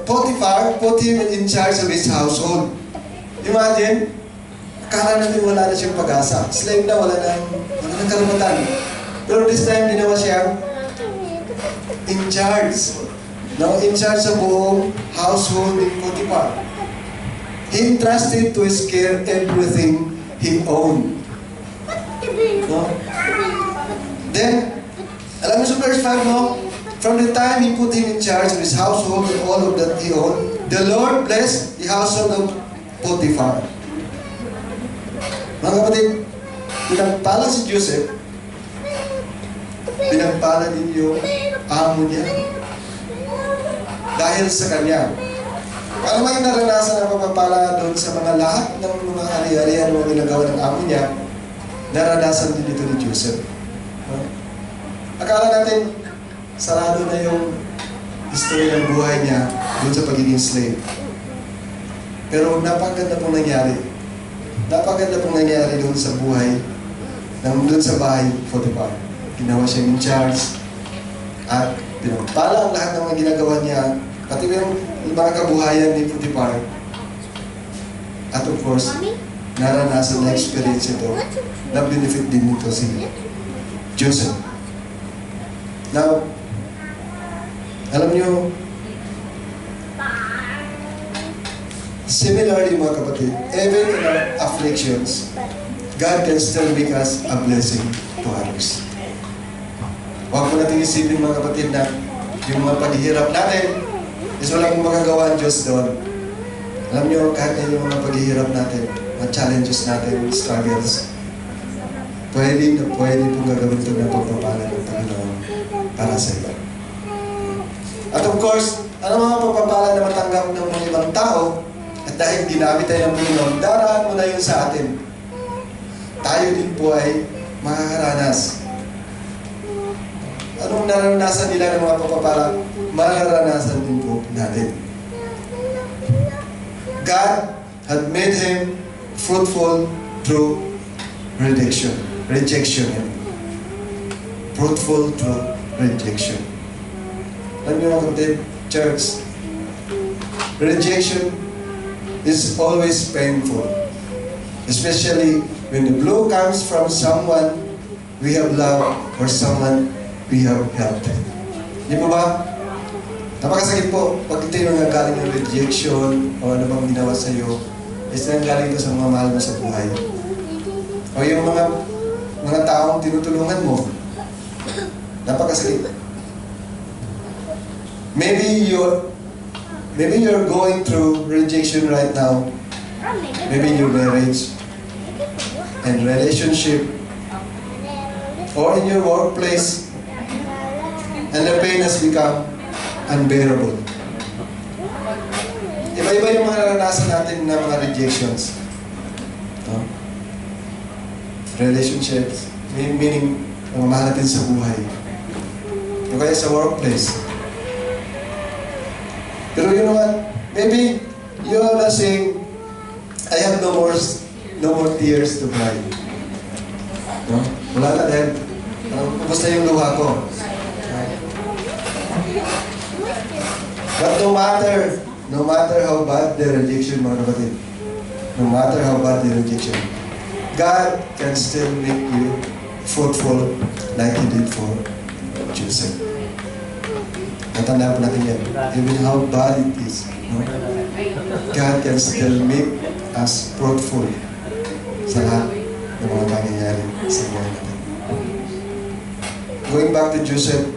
Potiphar put him in charge of his household. Imagine, akala natin wala na siyang pag-asa. Slave na, wala nang karapatan. Pero this time, ginawa siya in charge. No? In charge sa buong household ni Potiphar. He entrusted to his care everything he owned. No? Then, alam mo sa verse 5, no? From the time he put him in charge of his household and all of that he owned, the Lord blessed the household of Potiphar. Mga kapatid, pinagpala si Joseph, pinagpala din yung amo niya dahil sa kanya. Para may naranasan ang pagpapala doon sa mga lahat ng mga ari-arian na ginagawa ng amo niya, naranasan din ito ni Joseph. Akala natin, sarado na yung history ng buhay niya doon sa pagiging slave. Pero napaganda pong nangyari. Napaganda pong nangyari doon sa buhay, doon sa bahay Potiphar. Ginawa siya in charge at pinagpala ang lahat ng mga ginagawa niya, pati yung mga kabuhayan ni Potiphar. At of course, naranasan na experience ito, na benefit din nito si Joseph. Now, alam niyo, similarly mga kapatid, even in our afflictions, God can still make us a blessing to others. Huwag po natin isipin mga kapatid na yung mga paghihirap natin, is wala pong magagawa ang Diyos doon. Alam niyo, kahit na yung mga paghihirap natin, mga challenges natin, struggles, pwede pong gagawin ito ng pagpapala ng Panginoon para sa iba. At of course, ano mga pagpapala na matanggap ng mga ibang tao, at dahil ginamit tayo ng Panginoon, daraan mo na yun sa atin. Tayo din po ay makakaranas. Anong naranasan nila ng mga pagpapala? Mararanasan din po natin. God had made him fruitful through rejection. Fruitful through rejection. Alam niyo mga kapatid, church, rejection is always painful. Especially when the blow comes from someone we have loved or someone we have helped. Di po ba? Napakasakit po pag ito yung nanggaling ng rejection o ano bang ginawa sa iyo, is nanggaling ito sa mga mahal mo sa buhay. O yung mga taong tinutulungan mo. Napakasakit. Maybe you're going through rejection right now. Maybe in your marriage and relationship or in your workplace, and the pain has become unbearable. Iba-iba yung mga naranasan natin na mga rejections. No? Relationships, meaning mga mahal natin sa buhay. O kaya sa workplace. Pero you know what? Maybe you are not saying, I have no more tears to cry. No? Wala na dahil ubos na yung luha ko. But no matter how bad the rejection, mga kapatid, no matter how bad the rejection, God can still make you fruitful like He did for Joseph. Natandaan po natin yan. Even how bad it is, no? God can still make us fruitful sa lahat ng mga nangyayari sa buhay natin. Going back to Joseph,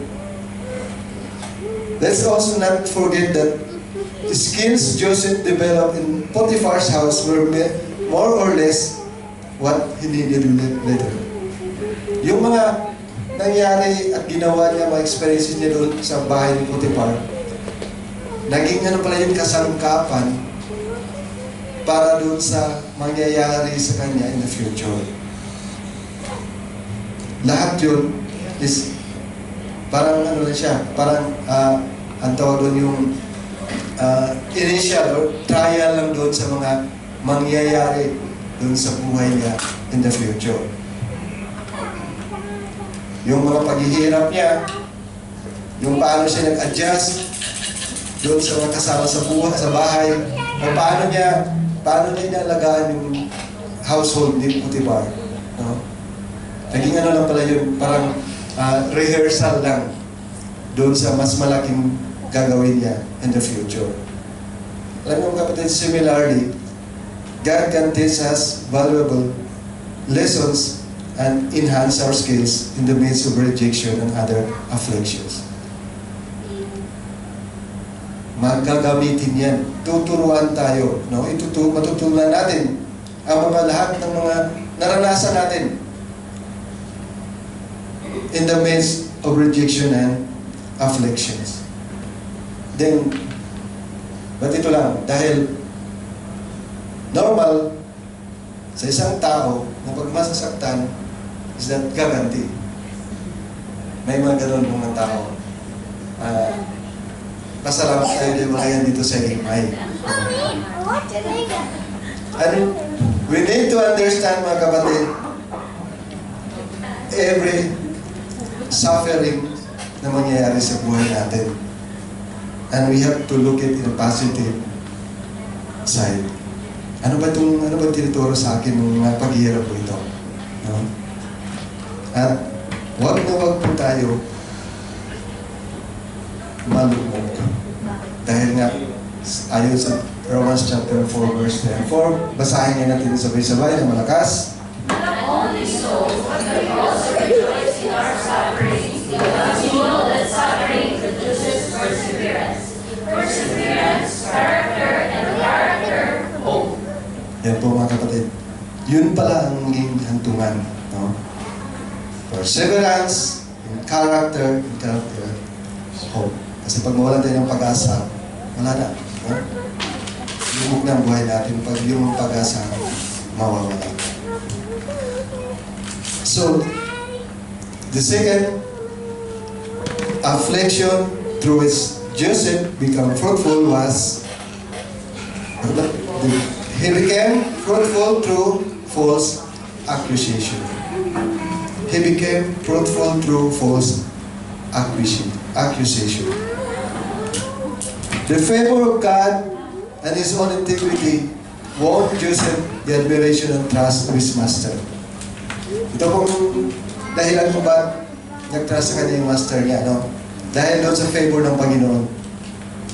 let's also not forget that the skills Joseph developed in Potiphar's house were more or less what he needed later. Yung mga nangyari at ginawa niya, mga experiences niya doon sa bahay ni Potiphar, naging ano pala yung kasangkapan para doon sa mangyayari sa kanya in the future. Lahat yun is parang ano na siya, parang ang tawag doon yung initial or trial lang doon sa mga mangyayari doon sa buhay niya in the future. Yung mga paghihirap niya, yung paano siya nag-adjust doon sa mga kasama sa buhay, sa bahay, o paano niya inalagaan yung household ni Potiphar. No? Naging ano lang pala yun, parang rehearsal lang doon sa mas malaking gagawin niya in the future. Alam mo kapatid, similarly, God can teach us valuable lessons and enhance our skills in the midst of rejection and other afflictions. Magagamitin yan. Tuturuan tayo. No? Matutunan natin ang mga lahat ng mga naranasan natin in the midst of rejection and afflictions. Then, ba't ito lang? Dahil normal sa isang tao na pag masasaktan is that gaganti. May mga ganun mga tao. Pasalamat tayo din mga yan dito sa AMI. And we need to understand mga kapatid, every suffering na mangyayari sa buhay natin. And we have to look at it in a positive side. Ano ba tinuturo sa akin ng mga paghihirap po ito? No? At wag po tayo malumog. Dahil nga, ayon sa Romans chapter 4 verse 10. Basahin nga natin sabay-sabay na malakas. Not only so, but we also rejoice in our sufferings, because we know that suffering produces perseverance. Perseverance, character, and character, hope. Yan po mga kapatid. Yun pala ang naging hantungan. No? Perseverance, in character, hope. Kasi pag mawalan tayo ng pag-asa, wala na. No? Lumog na ang buhay natin pag yung pag-asa mawawala. So, the second affliction through which Joseph became fruitful was he became fruitful through false accusation. He became fruitful through false accusation. The favor of God and his own integrity won Joseph the admiration and trust of his master. Ito pong dahilan kung ba't nag-trust sa kanya yung master niya, no? Dahil doon sa favor ng Panginoon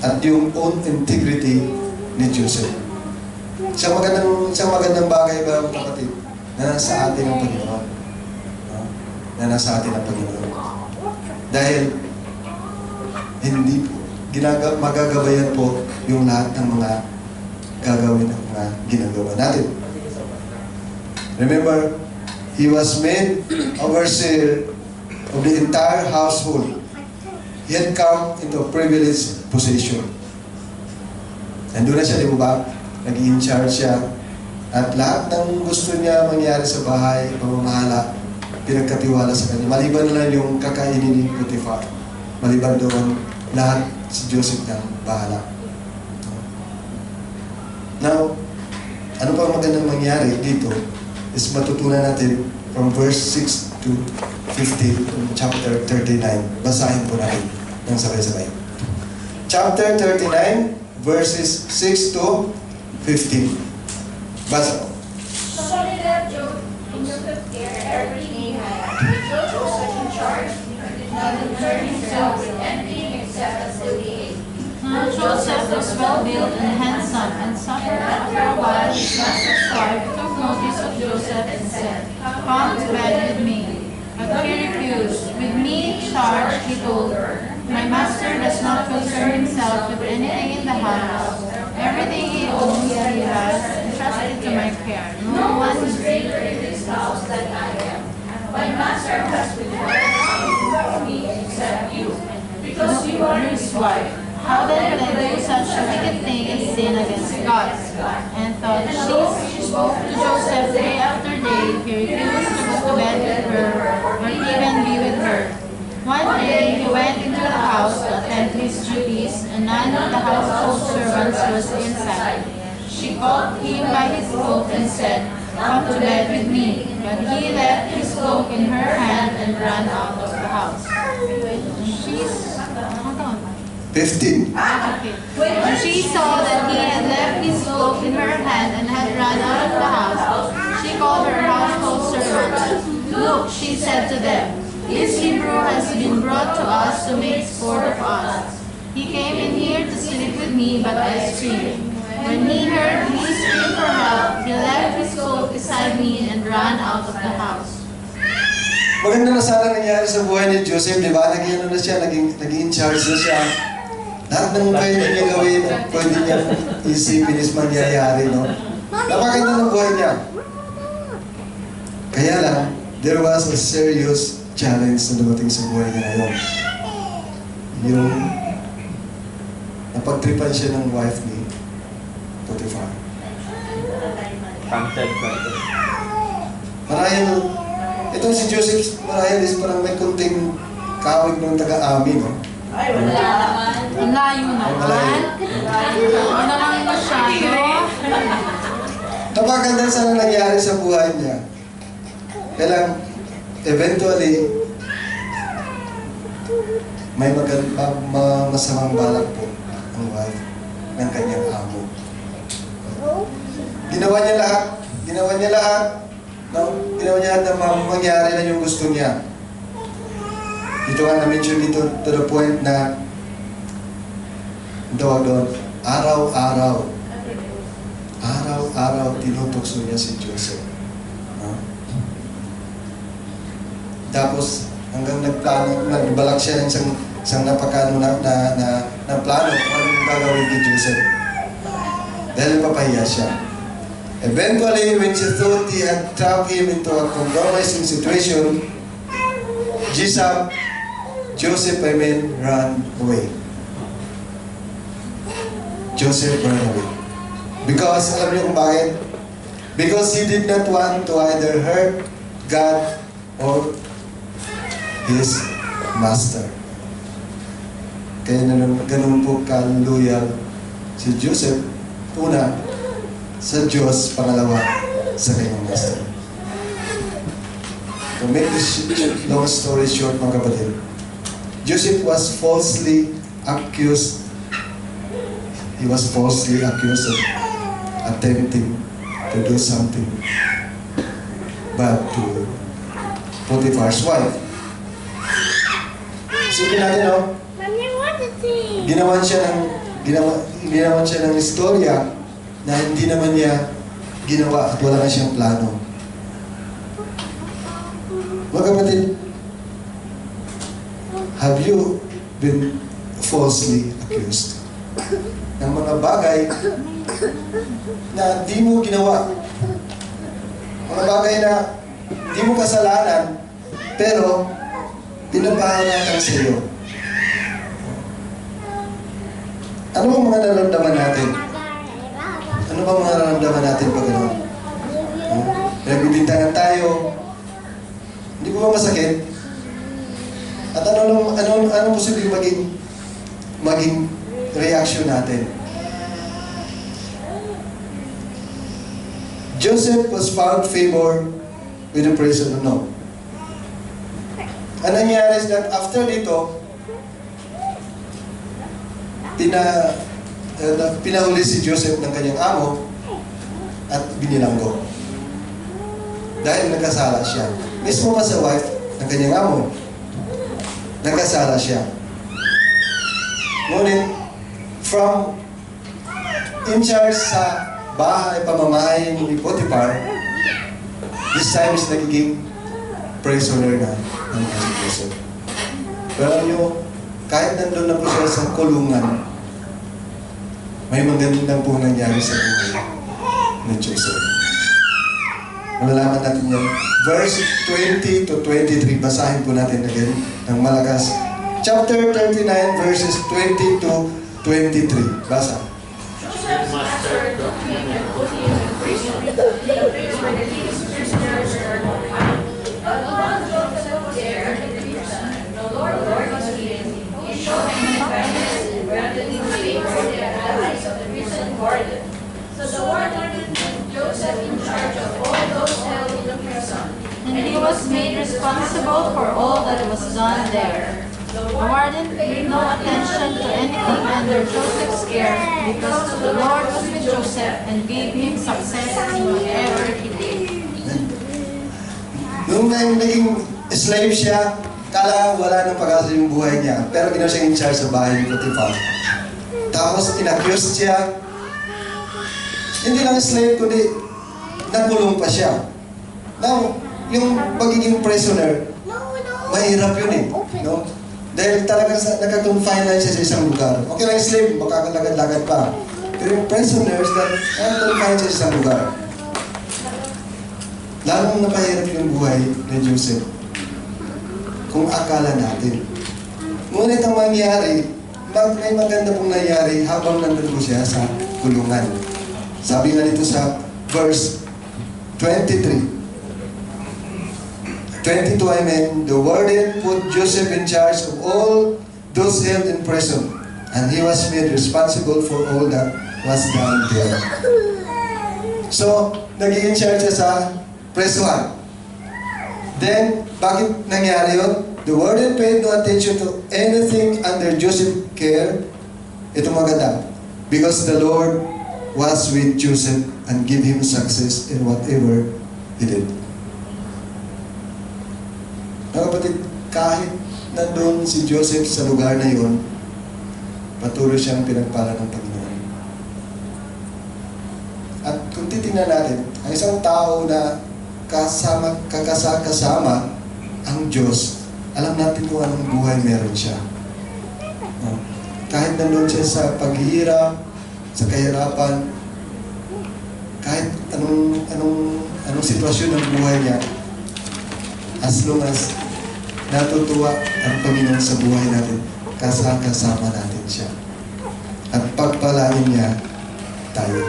at yung own integrity ni Joseph. Isang magandang bagay ba, kapatid, na nasa atin ang Panginoon. No? Na nasa atin ang Panginoon. Dahil hindi magagabayan po yung lahat ng mga gagawin ng mga ginagawa natin. Remember, he was made overseer of the entire household. He had come into a privileged position. Nandun na siya, di ba? Nag-in charge siya. At lahat ng gusto niya mangyari sa bahay, pamamahala, pinagkatiwala sa kanya. Maliban na lang yung kakainin ni Potiphar. Maliban doon, lahat si Joseph na bahala. Now, ano pa magandang mangyari dito is matutunan natin from verse 6 to 15 chapter 39. Basahin po natin ng sabay-sabay. Chapter 39, verses 6 to 15. Basa po. So they left Joseph care every day. Joseph was in charge. He did not concern himself with anything except until he ate. Now Joseph was well built and handsome, and suffered. After a while, his master's wife took notice of Joseph and said, "Come to bed with me." But he refused. "With me in charge," he told her, "my master does not concern himself with anything in the house. Everything he owns, he has entrusted to my care. No one is greater in this house than I am. My master has withheld nothing from me except you, because you are his wife. How then could I do such a wicked thing and sin against God?" And thought she spoke to Joseph day after day. He refused to go to bed with her, or even be with her. One day he went into the house to attend to his duties, and none of the household servants was inside. She called him by his cloak and said, "Come to bed with me." But he left his cloak in her hand and ran out of the house. Hold on. 15. Okay. When she saw that he had left his cloak in her hand and had run out of the house, she called her household servants. "Look," she said to them, "this Hebrew has been brought to us to make sport of us. He came in here to sleep with me, but I screamed. When he heard me scream for help, he left his cloak beside me and ran out of the house." Maganda na sana nangyari sa buhay ni Joseph, di ba? Naging ano na siya, naging in charge na siya. Lahat ng pwede niya gawin, pwede niya isipin is mangyayari, no? Napakaganda ng buhay niya. Kaya lang, there was a serious challenge na dumating sa buhay niya ngayon. Yung napagtripan siya ng wife ni Potiphar. Marahil, ito si Joseph, marahil is parang may kunting kawig ng taga-AMI, no? Ay, wala naman. Ang layo naman. Ano naman masyado? Napakaganda sana nangyari sa buhay niya. Kaya lang, eventually, may masamang balak po ang wife ng kanyang amo. Ginawa niya lahat. No? Ginawa niya lahat na mangyari na yung gusto niya. Ito nga na-mention dito to the point na doon, araw-araw tinutokso niya si Joseph. No? Tapos, hanggang nagbalak siya ng isang napakano na plano kung anong gagawin kay Joseph. Dahil papahiya siya. Eventually, when she thought he had trapped him into a compromising situation, Joseph ran away. Joseph ran away. Because, alam niyo kung bakit? Because he did not want to either hurt God or his master. Kaya ganun po ka-loyal si Joseph, una, sa Diyos, pangalawa, sa kanyang master. To make this long story short, mga kapatid, Joseph was falsely accused. He was falsely accused of attempting to do something bad to Potiphar's wife. Isipin natin, no? Mommy, what is it? Ginawan siya ng istorya na hindi naman niya ginawa at wala na siyang plano. Mga kapatid, have you been falsely accused ng mga bagay na di mo ginawa? Mga bagay na di mo kasalanan, pero binabahalatan sa iyo. Ano bang mga nararamdaman natin? Ano bang mga nararamdaman natin pag gano'n? Nagbibintangan tayo. Hindi ko ba masakit? At anong posibleng maging reaction natin? Joseph was found favor with the president. No. Ang nangyari is that after dito, pinahuli si Joseph ng kanyang amo at binilanggo. Dahil nagkasala siya. Mismo pa sa wife ng kanyang amo, nagkasala siya. Ngunit, from in charge sa bahay, pamamahay ni Potiphar, this time is nagiging prisoner na ng si Joseph. Pero alam nyo, kahit nandun na po siya sa kulungan, may magandang po nangyari sa buhay ni Joseph. Malalaman natin yan. Verse 20 to 23, basahin po natin again ng malakas. Chapter 39, verses 20 to 23. Basa. Joseph's master took him and put him in prison. The place where the king's prisoners were confined. But while Joseph was there in the prison, the Lord was with him. He showed him kindness and granted him favor in the eyes of the prison warden. So the warden put Joseph in charge of all those held in the prison. And he was made responsible for all that was done there. The warden paid no attention to anything under Joseph's care because the Lord was with Joseph and gave him success in whatever he did. Nung naging slave siya, kala wala nang pag-asa yung buhay niya. Pero ginawa siyang in charge sa bahay ni Potiphar. Tapos in-accuse siya. Hindi lang slave, kundi nagulong pa siya. Now, yung pagiging prisoner, mahirap yun eh. No? Dahil talagang nakakonfine lang siya sa isang lugar. Okay lang slave, makakalagad-lagad pa. Pero yung prisoners, nakakonfine siya sa isang lugar. Lalong napahirap yung buhay ni Joseph kung akala natin. Ngunit ang mangyari, may maganda pong nangyari habang nandun po siya sa kulungan. Sabi nga dito sa verse 22, the warden put Joseph in charge of all those held in prison, and he was made responsible for all that was done there. So, naging in charge siya sa presuhan. Then, bakit nangyari yun? The warden paid no attention to anything under Joseph's care. Ito maganda. Because the Lord was with Joseph and gave him success in whatever he did. Mga kapatid, kahit nandun si Joseph sa lugar na yun, patuloy siyang pinagpala ng Panginoon. At kung titingnan natin, ang isang tao na kasama ang Diyos, alam natin kung anong buhay meron siya. Kahit nandun siya sa paghihirap, sa kahirapan, kahit anong sitwasyon ng buhay niya, as long as natutuwa ang Panginoon sa buhay natin, kasama natin siya. At pagpalain niya tayo.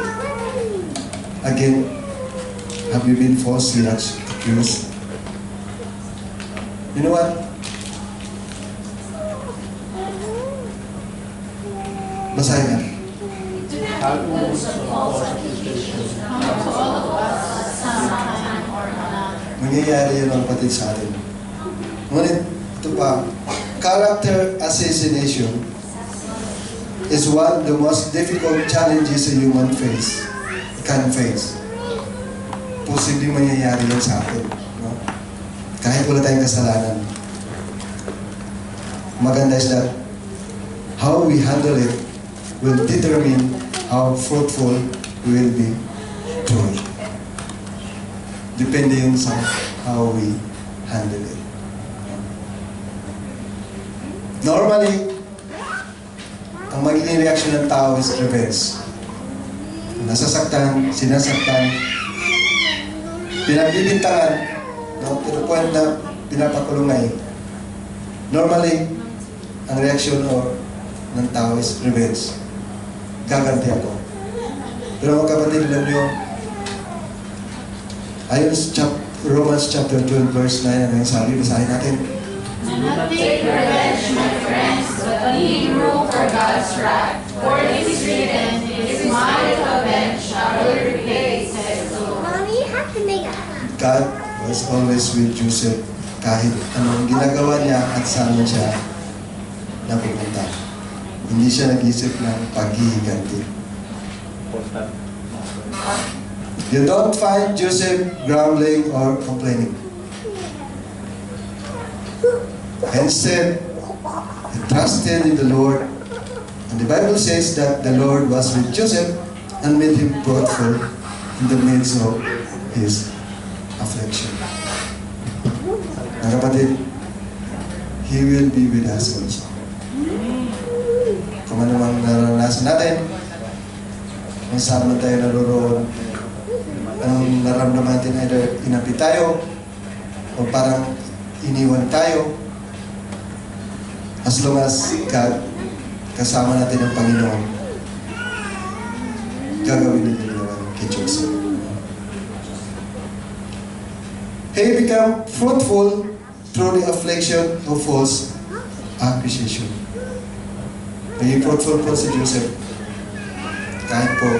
Again, have you been falsely accused? You know what? Basahin natin. Mangyayari yan ang patid sa atin. Ngunit, ito pa, character assassination is one of the most difficult challenges a human can face. Posibleng mangyayari yan sa atin. No? Kahit wala tayong kasalanan. Maganda is that how we handle it will determine how fruitful we will be truly. Depende yun sa how we handle it. Normally, ang magiging reaction ng tao is revenge. Nasasaktan, sinasaktan, pinagbibintangan, no? To the point na pinapakulong na. Normally, ang reaction ng tao is revenge. Gaganti ako. Pero mga kapatid, alam nyo, ayon sa Romans chapter 12 verse 9, ano yung sabi? Basahin natin. Do not take revenge, my friends, but ye rule for God's wrath. For it is written, it is mine to avenge, I will repay, says the Lord. Mommy, you have to make a God was always with Joseph kahit anong ginagawa niya at saan siya napupunta. Hindi siya nag-isip ng paghihiganti. You don't find Joseph grumbling or complaining. Instead, he trusted in the Lord. And the Bible says that the Lord was with Joseph and made him fruitful in the midst of his affliction. Mga kapatid, He will be with us also. Kung ano mang naranasan natin, kung saan man tayo naroroon, ang naramdaman natin either inapi tayo o parang iniwan tayo, as long as God, kasama natin ang Panginoon, gagawin din naman kay Joseph. He became fruitful through the affliction of false accusation. Naging fruitful po si Joseph kahit po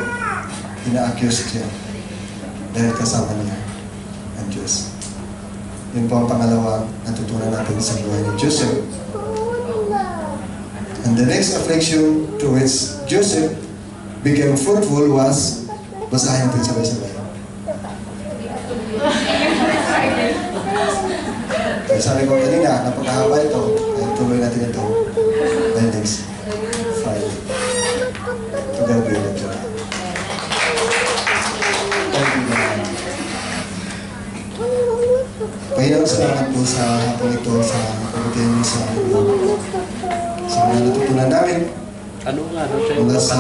ina-accuse siya dahil kasama niya ang Diyos. Yun po ang pangalawang natutunan natin sa buhay ni Joseph. And the next affliction to which Joseph became fruitful was, basahin natin sabay-sabay. Kaya sabi ko kanina, napakahaba ito, kaya tuloy natin ito by next Friday. To God be the glory. Thank you, God. Panginoon, salamat po sa hapon ito, sa pagkain mo sa mga natutunan namin mula sa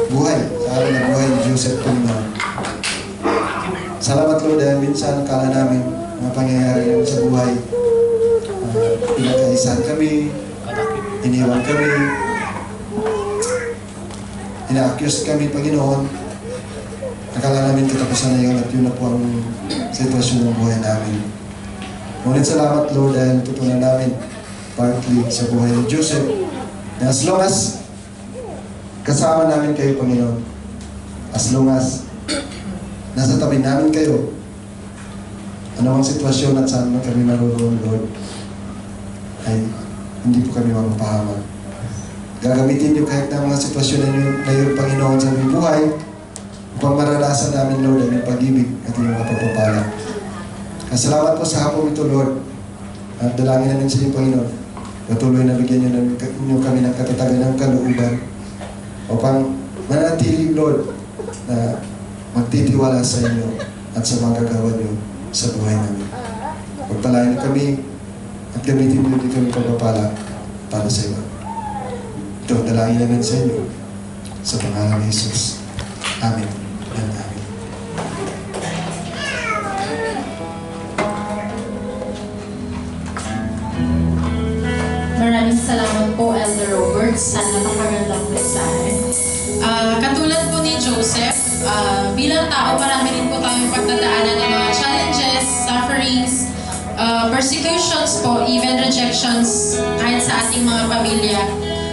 buhay, sa araw na buhay ni Joseph Pumna. Salamat, Lord, dahil minsan akala namin mga pangyayari namin sa buhay, pinagkaisan kami, iniwan kami, ina-accuse kami, Panginoon. Akala namin katapusan na yun at yun na po ang sitwasyon ng buhay namin. Ngunit salamat, Lord, dahil tutunan namin partly sa buhay ni Joseph na as long as kasama namin kayo, Panginoon, as long as nasa tabi namin kayo, anumang sitwasyon at saan man kami naroon, Lord, ay hindi po kami mapapahamak. Gagamitin niyo kahit na mga sitwasyon na yun, Panginoon, sa aming buhay upang maranasan namin, Lord, ang pag-ibig at iyong mapapapala. Salamat po sa hapong ito, Lord, at dalangin namin sa inyo, Panginoon. Patuloy na bigyan niyo kami ng katatagan ng kalooban upang manatili, Lord, na magtitiwala sa inyo at sa mga gagawa niyo sa buhay namin. Pagpalain kami at gamitin niyo din kami pagpapala para sa iyo. Ito, dalangin namin sa inyo sa pangalan ni Jesus. Amen and amen. bilang tao, marami rin po tayong pagdadaanan ng mga challenges, sufferings, persecutions po, even rejections kahit sa ating mga pamilya.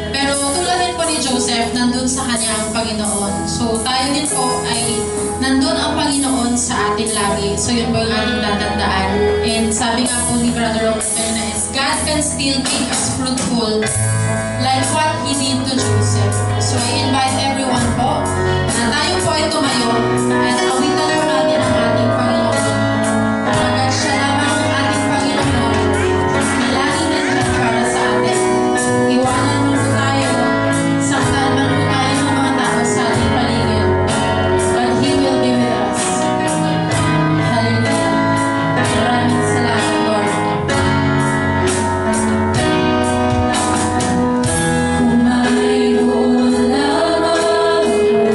Pero tulad din po ni Joseph, nandun sa kanya ang Panginoon. So tayo din po ay nandun ang Panginoon sa atin lagi. So yun po yung ating tatandaan. And sabi nga po ni Brother Robert is God can still make us fruitful like what He did to Joseph. So I invite everyone po na tayo po ay tumayo at awitan po natin ang ating Panginoon. Hanggang siya lamang ang ating Panginoon na laging nandiyan para sa atin. Iwanan mo po tayo, saktan man po tayo ng mga tao sa ating paligid. But He will be with us. Hallelujah. Maraming salamat, Lord. Kung mayroon lamang ako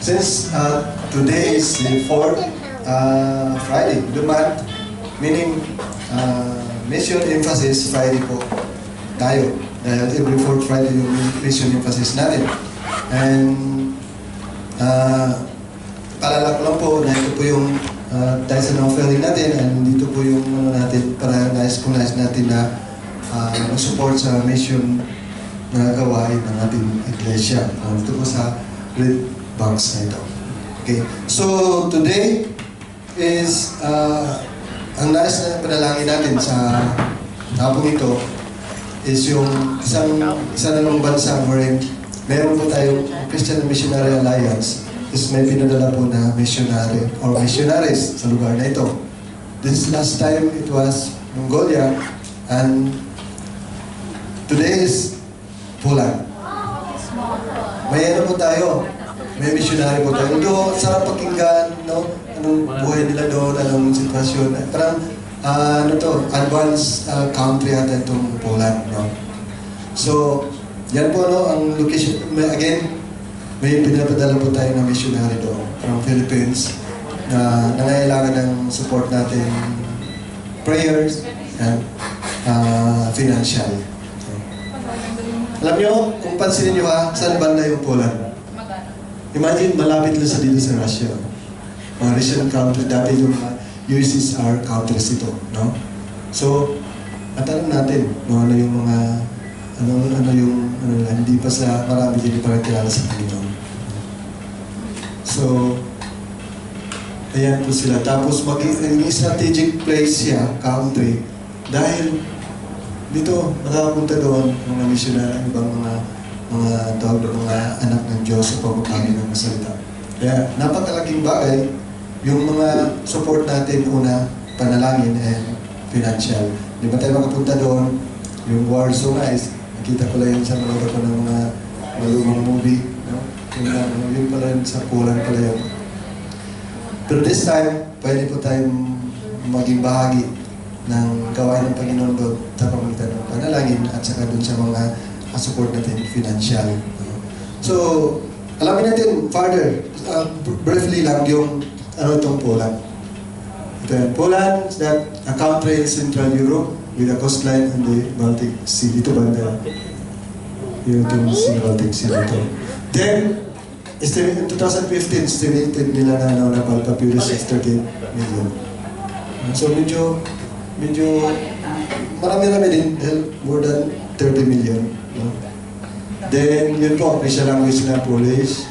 Since today is the fourth Friday of the month, meaning mission emphasis Friday po tayo. Dahil every fourth Friday yung mission emphasis natin. And paalala ko lang po na ito po yung dahil sa offering natin, and dito po yung natin para nais natin na support sa mission na gawain ng ating iglesia. Ito po sa red box na ito. Okay. So today is ang nais na panalangin natin sa hapong ito is yung isa namang bansa wherein meron po tayong Christian Missionary Alliance is may pinadala po na missionary or missionaries sa lugar na ito. This last time it was Mongolia, and today is Poland. May ano po tayo, may missionary po tayo. Doon, sarap pakinggan, no? Anong buhay nila doon, anong sitwasyon. Parang, advanced country ata itong Poland, no? So, yan po, no, ang location, again, may pinapadala po tayo ng missionary doon from Philippines na nangailangan ng support natin, prayers, and financial. Alam nyo, kung pansinin nyo ha, saan banda yung Poland? Imagine, malapit lang sa dito sa Russia. Mga Russian countries, dati yung USSR countries ito, no? So, matanong natin, no, ano yung mga, hindi pa sa marami din pa kilala sa Panginoon. So, ayan po sila. Tapos, maging strategic place siya, country, dahil dito, nakapunta doon mga missionary, ibang mga anak ng Diyos sa pamamagitan ng salita. Kaya napakalaking bagay yung mga support natin, una, panalangin and financial. Di ba tayo makapunta doon? Yung Warsaw na is, nakita ko lang yun sa manood ko ng mga malumang movie. No? Yung pala yun sa Poland pala yun. Pero this time, pwede po tayong maging bahagi ng gawain ng Panginoon doon sa pamamagitan ng panalangin at saka doon sa mga support natin, financial. So, alamin natin further, briefly lang yung itong Poland. Ito yan. Poland is that a country in Central Europe with a coastline on the Baltic Sea. Dito banda. Yung itong Baltic Sea dito. Then, in 2015, estimated nila na population is 13 million. So, medyo marami din, more than 30 million. No? Then, yun po, official language na Polish.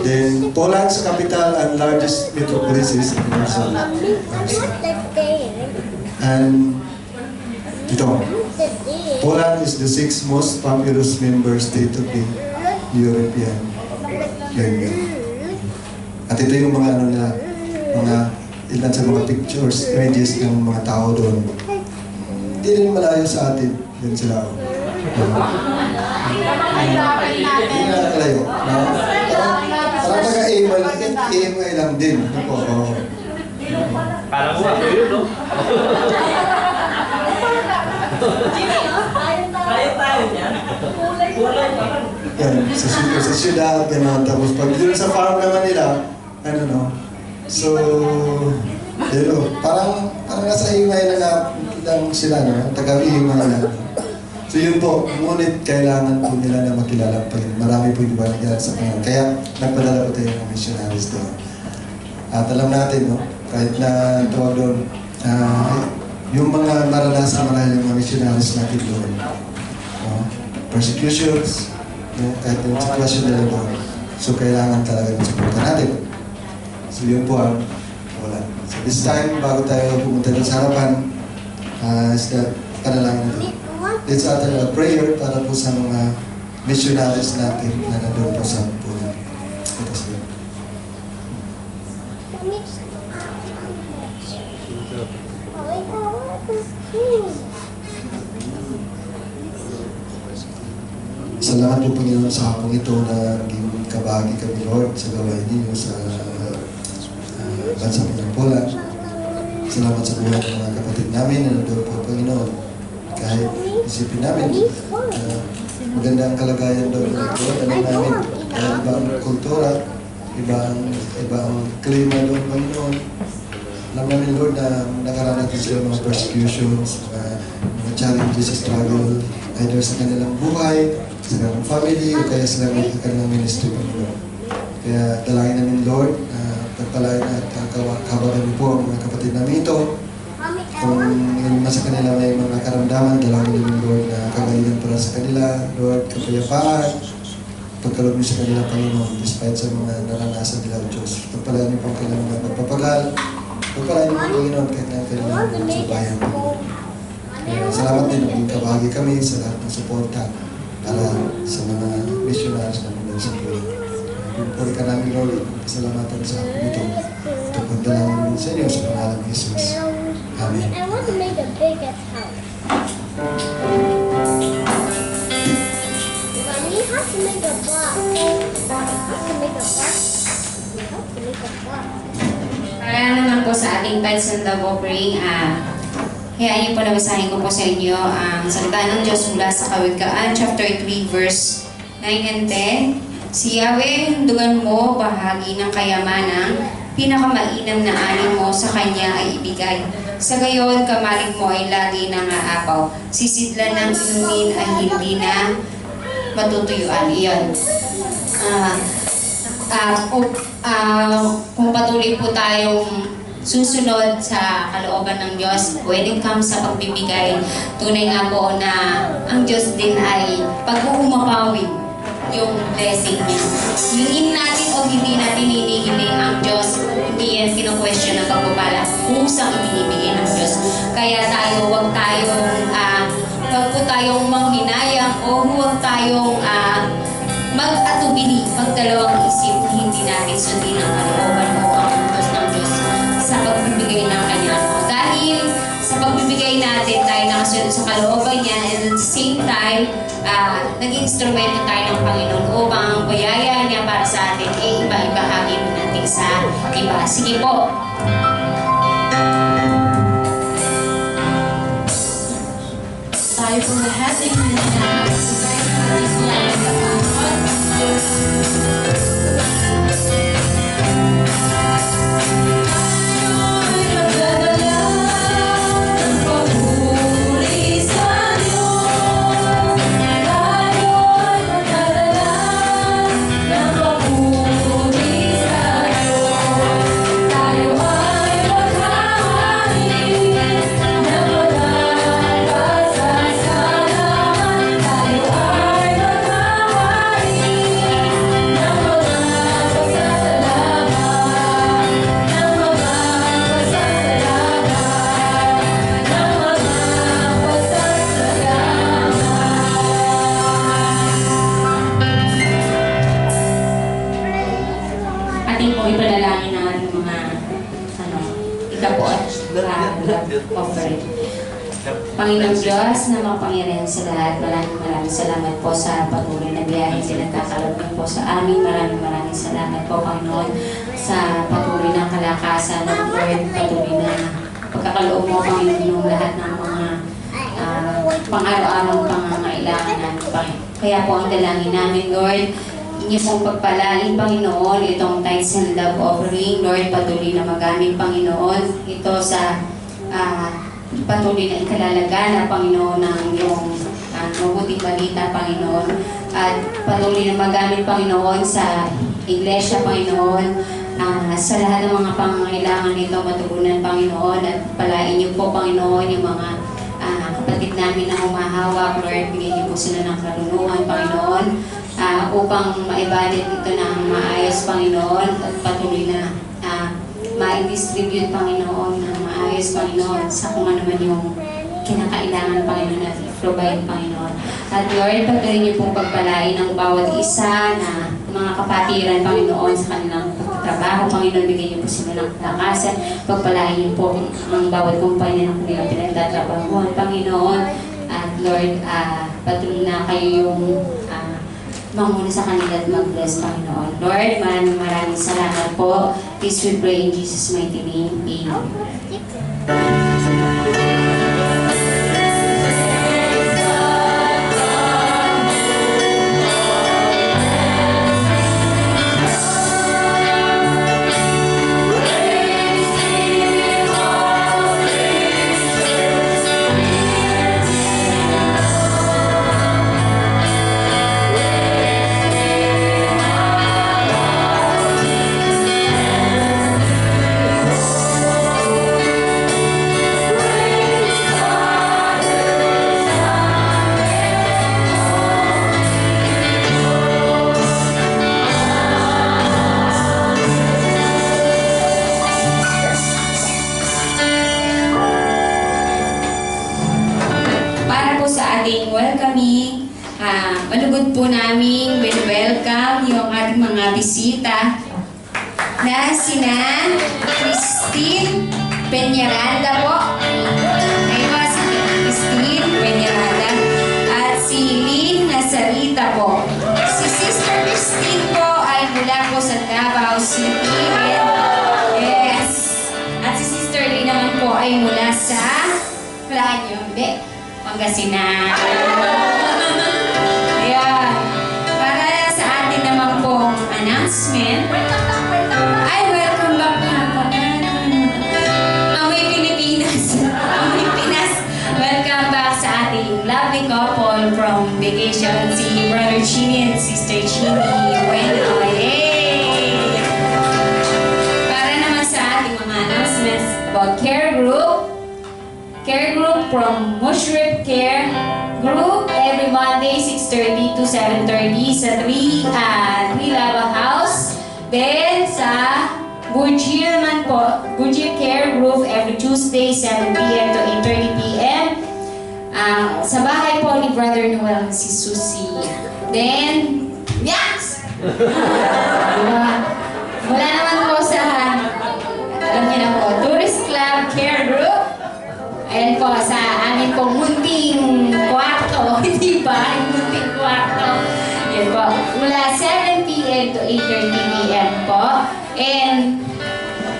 Then, Poland's capital and largest metropolis is Warsaw. And, ito, Poland is the 6th most populous member state of the European Union. At ito yung mga ilan sa mga pictures, images ng mga tao doon. Hindi rin malayo sa atin. Yan sila. Hindi na nakalayo. Parang taga-AMI lang din. Parang mo ako yun, no? Tayo niya. Kulay pa. Yan, sa syudad, gano'n. Tapos pag dito sa farm naman nila, so, parang nasa AMI lang sila, no? Taga-AMI lang. So yun po, ngunit kailangan po nila na makilala pa yun. Marami po yung iba nakilala sa Panginoon. Kaya nagpadala po tayo ng missionaries doon. At alam natin, no? Kahit na tawag doon, yung mga maranasan marahil yung mga missionaries natin doon. Persecutions, kahit yung sitwasyon nila doon. So kailangan talaga yung supportan natin. So yun po ang wala. So this time, bago tayo pumunta doon sa harapan, is that panalangin natin. Let's utter a prayer para po sa mga missionaries natin na nandun po sa Poland. Ito sila. Salamat po Panginoon sa hapong ito na naging kabahagi kami Lord sa gawain ninyo sa bansa ng Poland. Salamat sa buhay ng mga kapatid namin na nandun po Panginoon. Kahit isipin namin, maganda ang kalagayan doon. Alam namin, ibang kultura, ibang klima doon, Panginoon. Alam namin, Lord, na nakaranas din sila mga persecutions, mga challenges, struggle, either sa kanilang buhay, sa kanilang family, o kaya sa kanilang ministry, Panginoon. Kaya dalangin namin, Lord, pagpalain at kabagan niyo po ang mga kapatid namin ito. Kung nasa kanila may mga karamdaman, dalangin namin, Lord, na kagalingan para sa kanila, Lord, kapayapaan, pagkaloob niyo sa kanila, Panginoon, despite sa mga naranasan nila, Diyos. Pagpalain niyo po ang kanilang mga pagpapagal, pagpalain niyo po, Panginoon, kahit na kanilang subayan, Panginoon. Salamat din, naging kabahagi kami sa lahat ng suporta para sa mga missionaries na mula sa buhay. Puri ka namin, Lord, salamatan sa ito. Ito pagdalangin namin sa inyo sa pangalan ni Jesus. Amen. I want to make the biggest house. Mommy has to make a box. Has to make a box. Has to make a box. Para naman po sa ating tithes and love offering, kaya niyo po nabasahin ko po sa inyo ang salita ng Diyos mula sa Kawikaan, chapter 3, verse 9 and 10. Si Yahweh, hundugan mo bahagi ng kayamanang pinakamainam na ani mo sa Kanya ay ibigay. Sa gayon, kamalig mo ay lagi nangaapaw. Sisidlan ng inumin ay hindi na matutuyuan. Iyon. Kung patuloy po tayong susunod sa kalooban ng Diyos when it comes sa pagbibigay, tunay nga po na ang Diyos din ay pag-uumapawi yung blessing niya. Hingin natin o hindi natin hinihiling ang Diyos, hindi yan kino-question ng pagpapala. Kusang ibinibigay ng Diyos. Kaya tayo, wag po tayong manghinayang o huwag tayong mag-atubili, magdalawang isip na hindi natin sundin ang kalooban o ang utos ng Diyos sa pagbibigay ng kanya. Dahil sa pagbibigay natin, tayo nakasunod sa kalooban niya, and at the same time, naging instrumento tayo ng Panginoon upang ang biyaya niya para sa atin ay iba-ibahagi natin sa iba. Sige po. Tayo po lahat ay mananahal sa kahit ating lahat ng Panginoon. Ating po ipanalangin ang ating mga ikapo at offering. Panginoong Diyos na makapangyarihan sa lahat, maraming salamat po sa patuloy na biyaheng pinagkakaroon niyo po sa amin. Maraming salamat po, Panginoon, sa patuloy na kalakasan ng Lord, patuloy na pagkakaloob mo, Panginoon, ng lahat ng mga pang-araw-araw pangangailangan namin, Panginoon. Kaya po ang dalangin namin, Lord, inyo pong pagpalain, Panginoon, itong tithes and love offering, Lord, patuloy na magamit, Panginoon, ito sa patuloy na ikalalagana, Panginoon, ng iyong mabuting balita, Panginoon, at patuloy na magamit, Panginoon, sa iglesia, Panginoon, sa lahat ng mga pangangailangan nito matugunan, Panginoon, at palain niyo po, Panginoon, yung mga kapatid namin na humahawak, Lord, bigyan niyo po sila ng karunungan, Panginoon, upang maibalot ito ng maayos, Panginoon, at patuloy na ma-distribute, Panginoon, ng maayos, Panginoon, sa kung ano man yung kinakailangan, Panginoon, at provide, Panginoon. At Lord, patuloy niyo pong pagpalain ng bawat isa na mga kapatiran, Panginoon, sa kanilang trabaho, Panginoon, bigyan niyo po sila ng kalakasan, pagpalain niyo po ang bawat kumpanya ng kanilang pinagtatrabahuan, Panginoon. At Lord, patuloy na kayo yung manguna sa kanila at mag-bless, Panginoon. Lord, maraming salamat po. This we pray in Jesus' mighty name. Amen. Malugod po namin welcome yung ating mga bisita na sina Christine Peñaranda po. Ayun po si Christine Peñaranda at si Lynn Nazarita po. Si Sister Christine po ay mula po sa Davao City. Yes. At si Sister Lynn naman po ay mula sa Planyo, hindi, Pangasinan. Ayan. Para sa atin naman pong announcement, ay welcome back na Amoy Pilipinas. Amoy Pinas. Welcome back sa ating lovely couple from vacation, si Brother Chini and Sister Chini. Bueno, yay! Para naman sa ating mga announcements about care group. Care group from Mushrip Care Group every Monday 6:30 to 7:30 sa 3 Lava House. Then sa Gurjil man po, Gurjil Care Group every Tuesday 7 p.m. to 8:30 p.m. Sa bahay po ni Brother Noel si Susie. Then, yes! Diba? Wala naman po sa, alam niyo na po, Tourist Club Care Group. Ayan po, sa amin pong munting kwarto, di ba? Yung munting kwarto. Ayan po, mula 7 p.m. to 8:30 p.m. po. And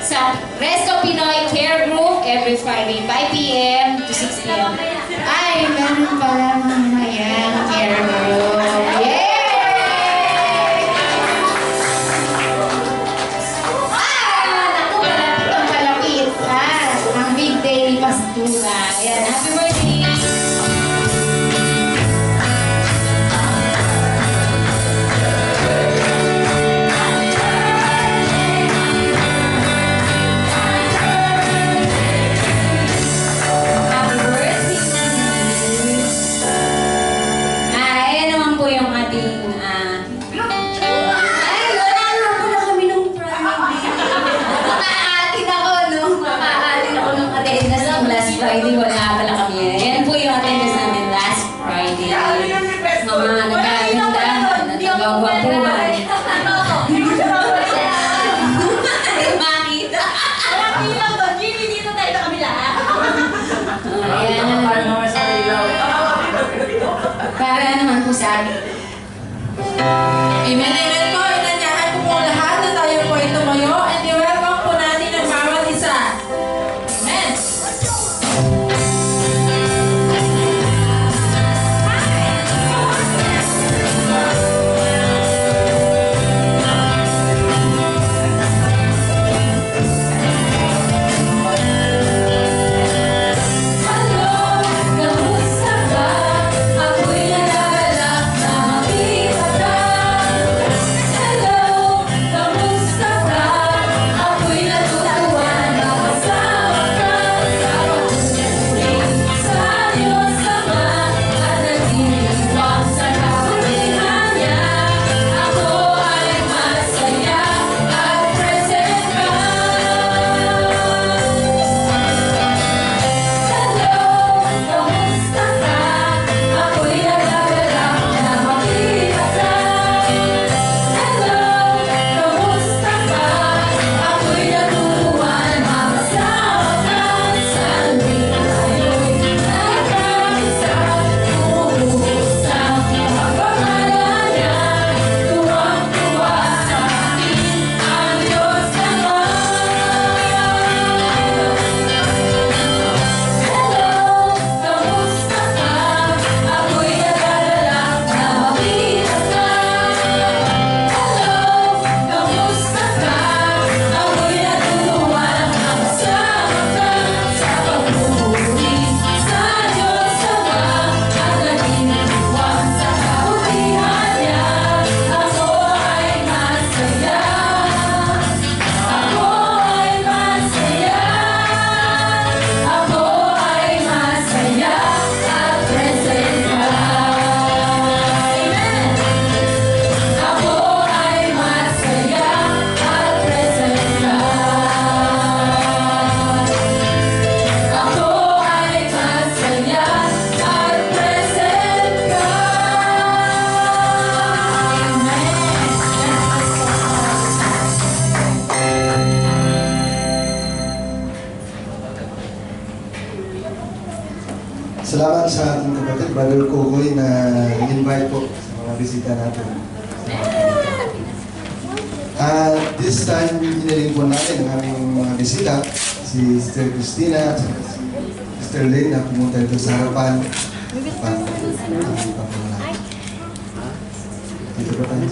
sa Resto Pinoy Care Group, every Friday, 5 p.m. to 6 p.m. Ay, meron pala mamayang care group. Yay! Naku, palapit. Ang big day ni Pastura. Ayan, happy birthday! Happy birthday! Ayan naman po yung ating ay, wala naman pala kami nung Friday. Makaatin ako nung attendance ng last Friday. Wala pala kami. Yan po yung attendance namin last Friday. Mga nagaganda, nagagwapuhan. Makita. Ayan. Para naman po sa akin. Amen, amen po. Inanyahan ko po lahat na tayo po ay tumayo and i-welcome po natin ang bawat isa. Amen. Kamusta ka? Ako'y nalalak na makita ka. salamat sa ating kapatid, Brother Kukoy, na invite po sa mga bisita natin. This time, hiniling po natin ang aming mga bisita, si Sister Christina at si Sister Lynn na pumunta ito sa harapan. Dito ba tayo?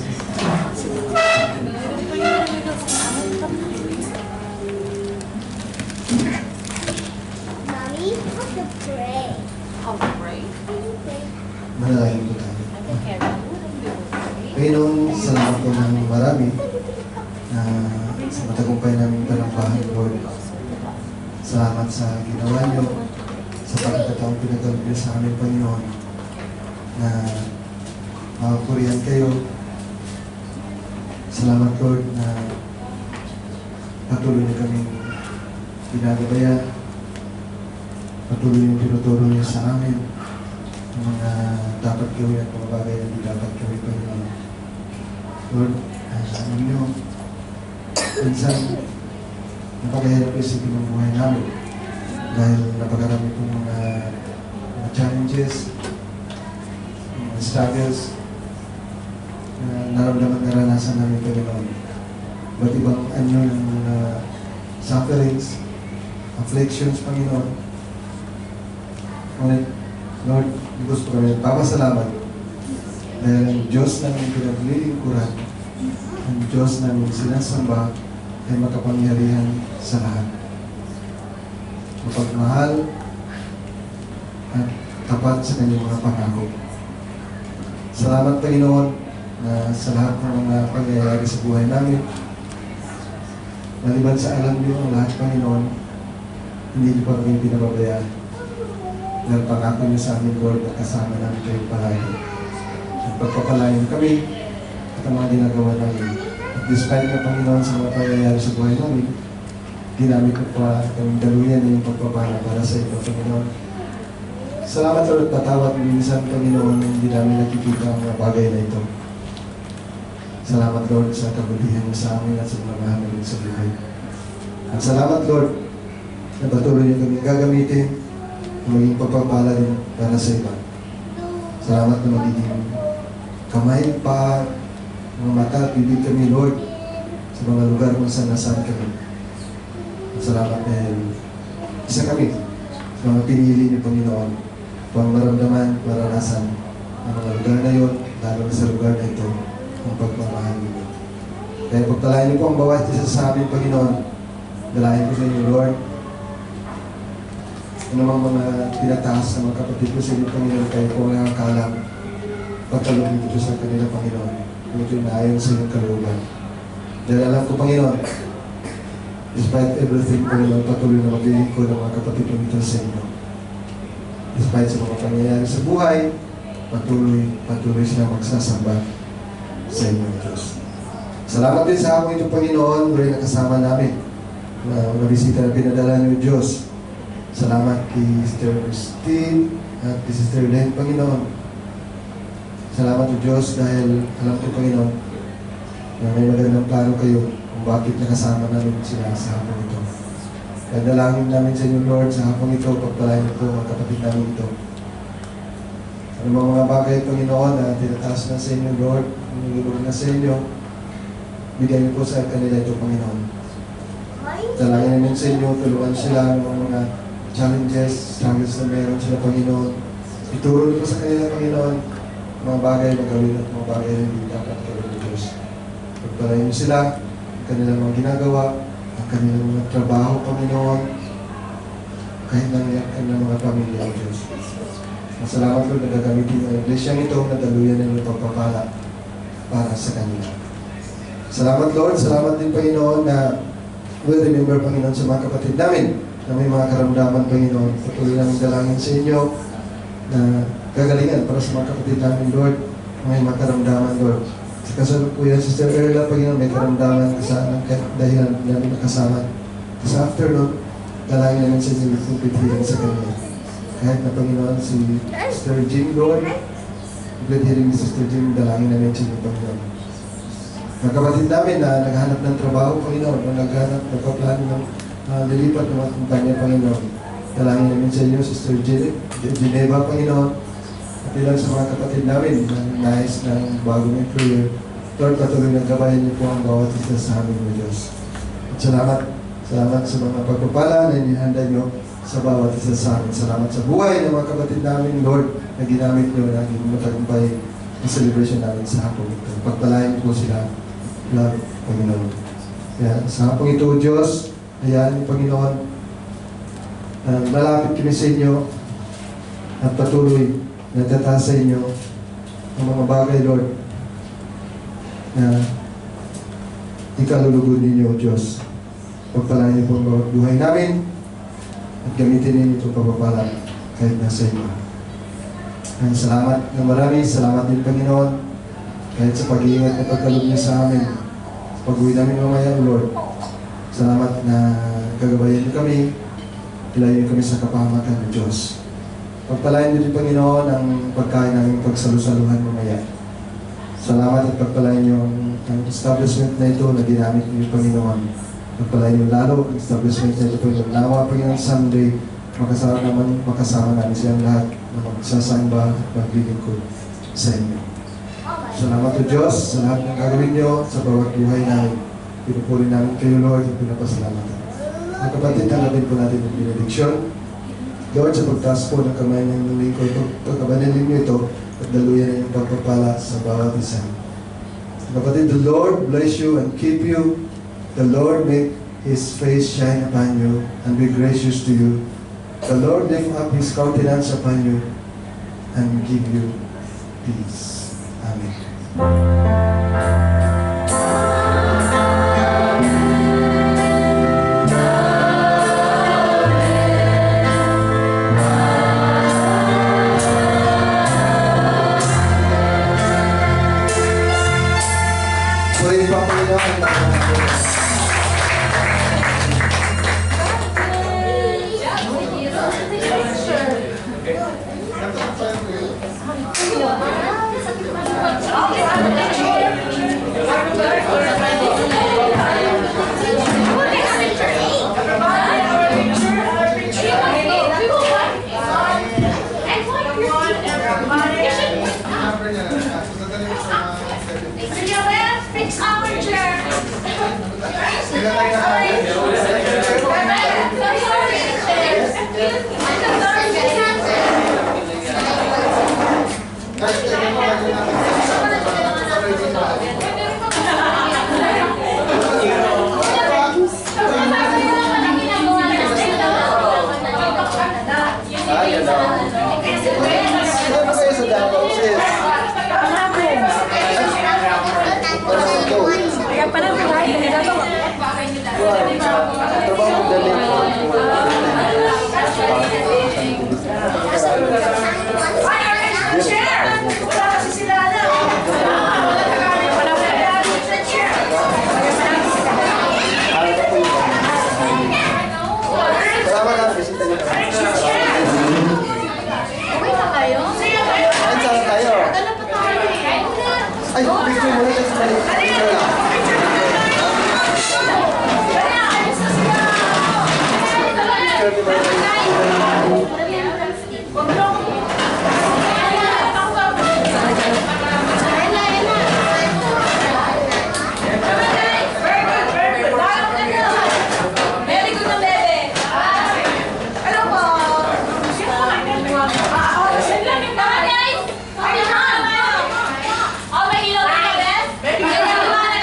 Mommy, how to pray? How to pray? Manalangin po tayo. Panginoon, salamat po ng marami na sa matagumpay namin talambahan, Lord. Salamat sa ginawa niyo, sa pagkakataong pinagawin niyo sa amin, Panginoon, na makapurihan kayo. Salamat, Lord, na patuloy niyo kaming ginagabayan. Patuloy niyo tinuturo niyo sa amin ang mga dapat gawin at mga bagay na hindi dapat gawin, Panginoon. Lord, alam niyo, minsan, napakahirap isipin ang buhay namin dahil napakarami pong mga challenges, mga struggles na naramdaman naranasan namin, Panginoon. Ba't ibang ng mga sufferings, afflictions, Panginoon. Ngunit, Lord, gusto kami nagpapasalamat dahil ang Diyos namin pinaglilingkuran, ang Diyos namin sinasamba ay makapangyarihan sa lahat. Mapagmahal at tapat sa kanyang mga pangako. Salamat, Panginoon, na sa lahat ng mga pangyayari sa buhay namin. Maliban sa alam niyo ang lahat, Panginoon, hindi niyo pa kami pinababayaan. Dahil pangako niyo sa amin, Lord, at kasama namin kayo palagi. At pagpapalain kami at ang mga ginagawa namin. At despite na, Panginoon, sa mga pangyayari sa buhay namin, ginamit ko pa ang daluyan na yung pagpapala para sa ito, Panginoon. Salamat, Lord, at patawad minsan, Panginoon, na hindi namin nakikita ang mga bagay na ito. Salamat, Lord, sa kabutihan mo sa amin at sa mga mahal namin sa buhay. At salamat, Lord, na patuloy niyo kami gagamitin na maging pagpapala din para sa iba. Salamat na magiging kamay, pa, mga mata at bibig kami, Lord, sa mga lugar kung saan nasaan kami. At salamat dahil isa kami sa mga pinili niyo, Panginoon, upang maramdaman, maranasan ang mga lugar na yun, lalo na sa lugar na ito, ang pagmamahal ninyo. Kaya pagpalain niyo po ang bawat isa sa amin, Panginoon. Dalahin ko sa inyo, Lord. Ano mang mga tinataas sa mga kapatid ko sa inyo, Panginoon, kayo po ang nakakalam. Pagkalugin ko sa kanila, Panginoon. Kung ito'y naayon sa inyong kalooban. Dahil alam ko, Panginoon, despite everything, Panginoon, patuloy na maglilingkod ang mga kapatid ko nito sa inyo. Despite sa mga pangyayari sa buhay, patuloy sila magsasamba sa inyong Diyos. Salamat din sa hapon ito, Panginoon, rin nakasama namin na bisita na pinadala niyo, Diyos. Salamat kay Sister Christine at kay Sister Lynn, Panginoon. Salamat o Diyos dahil alam ko, Panginoon, na may magandang plano kayo kung bakit nakasama namin sila sa hapon ito. Kaya dalangin namin sa inyo, Lord, sa hapon ito, pagpalain ito, ang kapatid namin ito. Ano mga bagay, Panginoon, na tinataas na sa inyo, Lord, nilulog na sa inyo, bigyan niyo po sa kanila ito, Panginoon. Dalangin namin sa inyo, tulungan sila ng mga challenges, struggles na meron sila, Panginoon. Ituro niyo po sa kanila, Panginoon, mga bagay na gawin at mga bagay na hindi dapat gawin ng Diyos. Pagpalain niyo sila, ang kanilang mga ginagawa, ang kanilang mga trabaho, Panginoon, kahit nangyayakan ng mga pamilya, o Diyos. Masalamat, Lord, na gagamitin ang iglesia ito na daluyan ng pagpapala para sa kanila. Salamat, Lord. Salamat din, Panginoon, na we'll remember, Panginoon, sa mga kapatid namin na may mga karamdaman, Panginoon. Patuloy namin dalangin sa inyo na gagalingan para sa mga kapatid namin, Lord. May mga karamdaman, Lord. Sa kasalukuyan, Sister Erla, Panginoon, may karamdaman kasama dahil namin nakasama. Sa afternoon, dalangin namin sa inyo kung pitirin sa kanya. Kahit na, Panginoon, si Sister Jim, Lord, good hearing ni Sister Jim, dalangin namin sa inyo, Panginoon. Mga kapatid namin na naghahanap ng trabaho, Panginoon, o nagpaplano ng lilipat ng mga kumpanya, Panginoon. Dalangin namin sa inyo, Sister Geneva, Panginoon. At ilan sa mga kapatid namin na nais ng bagong employer. Lord, patuloy ng gabayan niyo po ang bawat isa sa amin, O Diyos. At salamat sa mga pagpapala na inihanda niyo sa bawat isa sa amin. Salamat sa buhay ng mga kapatid namin, Lord, na ginamit niyo na naging matagumpay ang celebration namin sa hapon ito. Pagpalain niyo po sila, Lord, Panginoon. Kaya sa hapong ito, O Diyos, hayaan niyo, Panginoon, malapit kami sa inyo at patuloy natataas sa inyo ang mga bagay, Lord, na ikalulugod ninyo, O Diyos. Pagpalain niyo po ang bawat buhay namin at gamitin ninyo itong pagpapala kahit nasa inyo. Ang salamat ng marami, salamat din, Panginoon, kahit sa pag-iingat na pagkalog niyo sa amin, sa pag-uwi namin mamaya, Lord. Salamat na gagabayan niyo kami, ilayin kami sa kapahamakan ng Diyos. Pagpalain niyo din, Panginoon, ang pagkain namin pagsalusaluhan mamaya. Salamat at pagpalain niyo ang establishment na ito na ginamit niyo, Panginoon. Pagpalain niyo lalo ang establishment na ito, Panginoon. Nawa, Panginoon, Sunday, makasama namin siyang lahat na magsasamba at maglilingkod sa inyo. Salamat o Diyos sa lahat ng gagawin niyo sa bawat buhay namin. Pinupuri namin kayo, Lord, at pinapasalamatan. Mga kapatid, tanggapin po natin ang benediksyon. Lord, sa pagtaas po ng kamay ng lingkod, pagkabanilin niyo ito, at daluyan na yung pagpapala sa bawat isa. Kapatid, the Lord bless you and keep you. The Lord make His face shine upon you and be gracious to you. The Lord lift up His countenance upon you and give you peace. Amen. Pwede pa po nila ang All my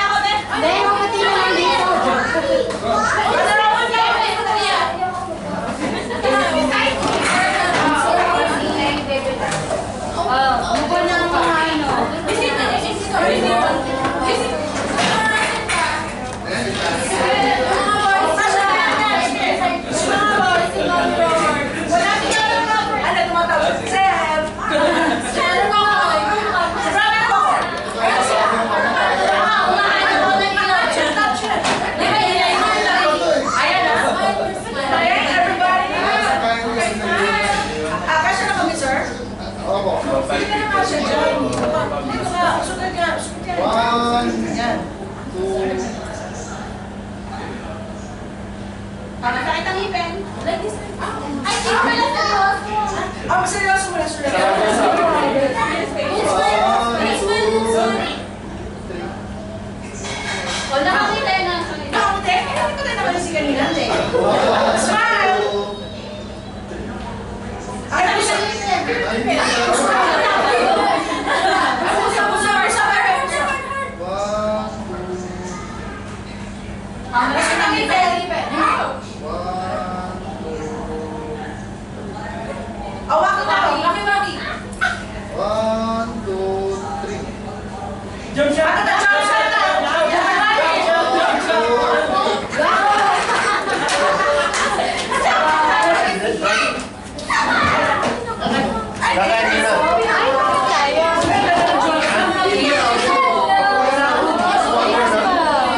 Kakain nyo na.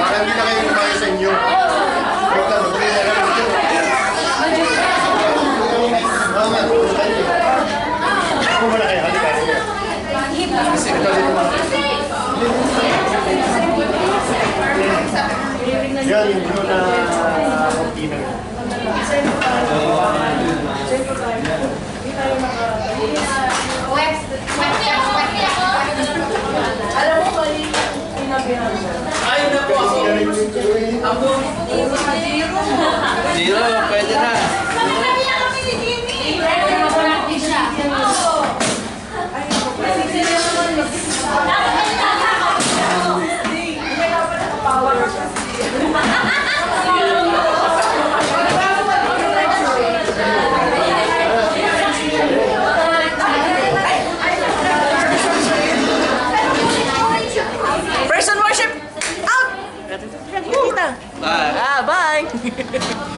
Parang hindi na kayo kumain sa inyo. Huwag lang, mag-pray na lang ito. Mama, ako muna kayo, halika. Kasi ito dito mga. Yan, yung blue na cortina. Alam mo, mali sinabihan mo. Ayun na po ako. Ang buong Zero, pwede na.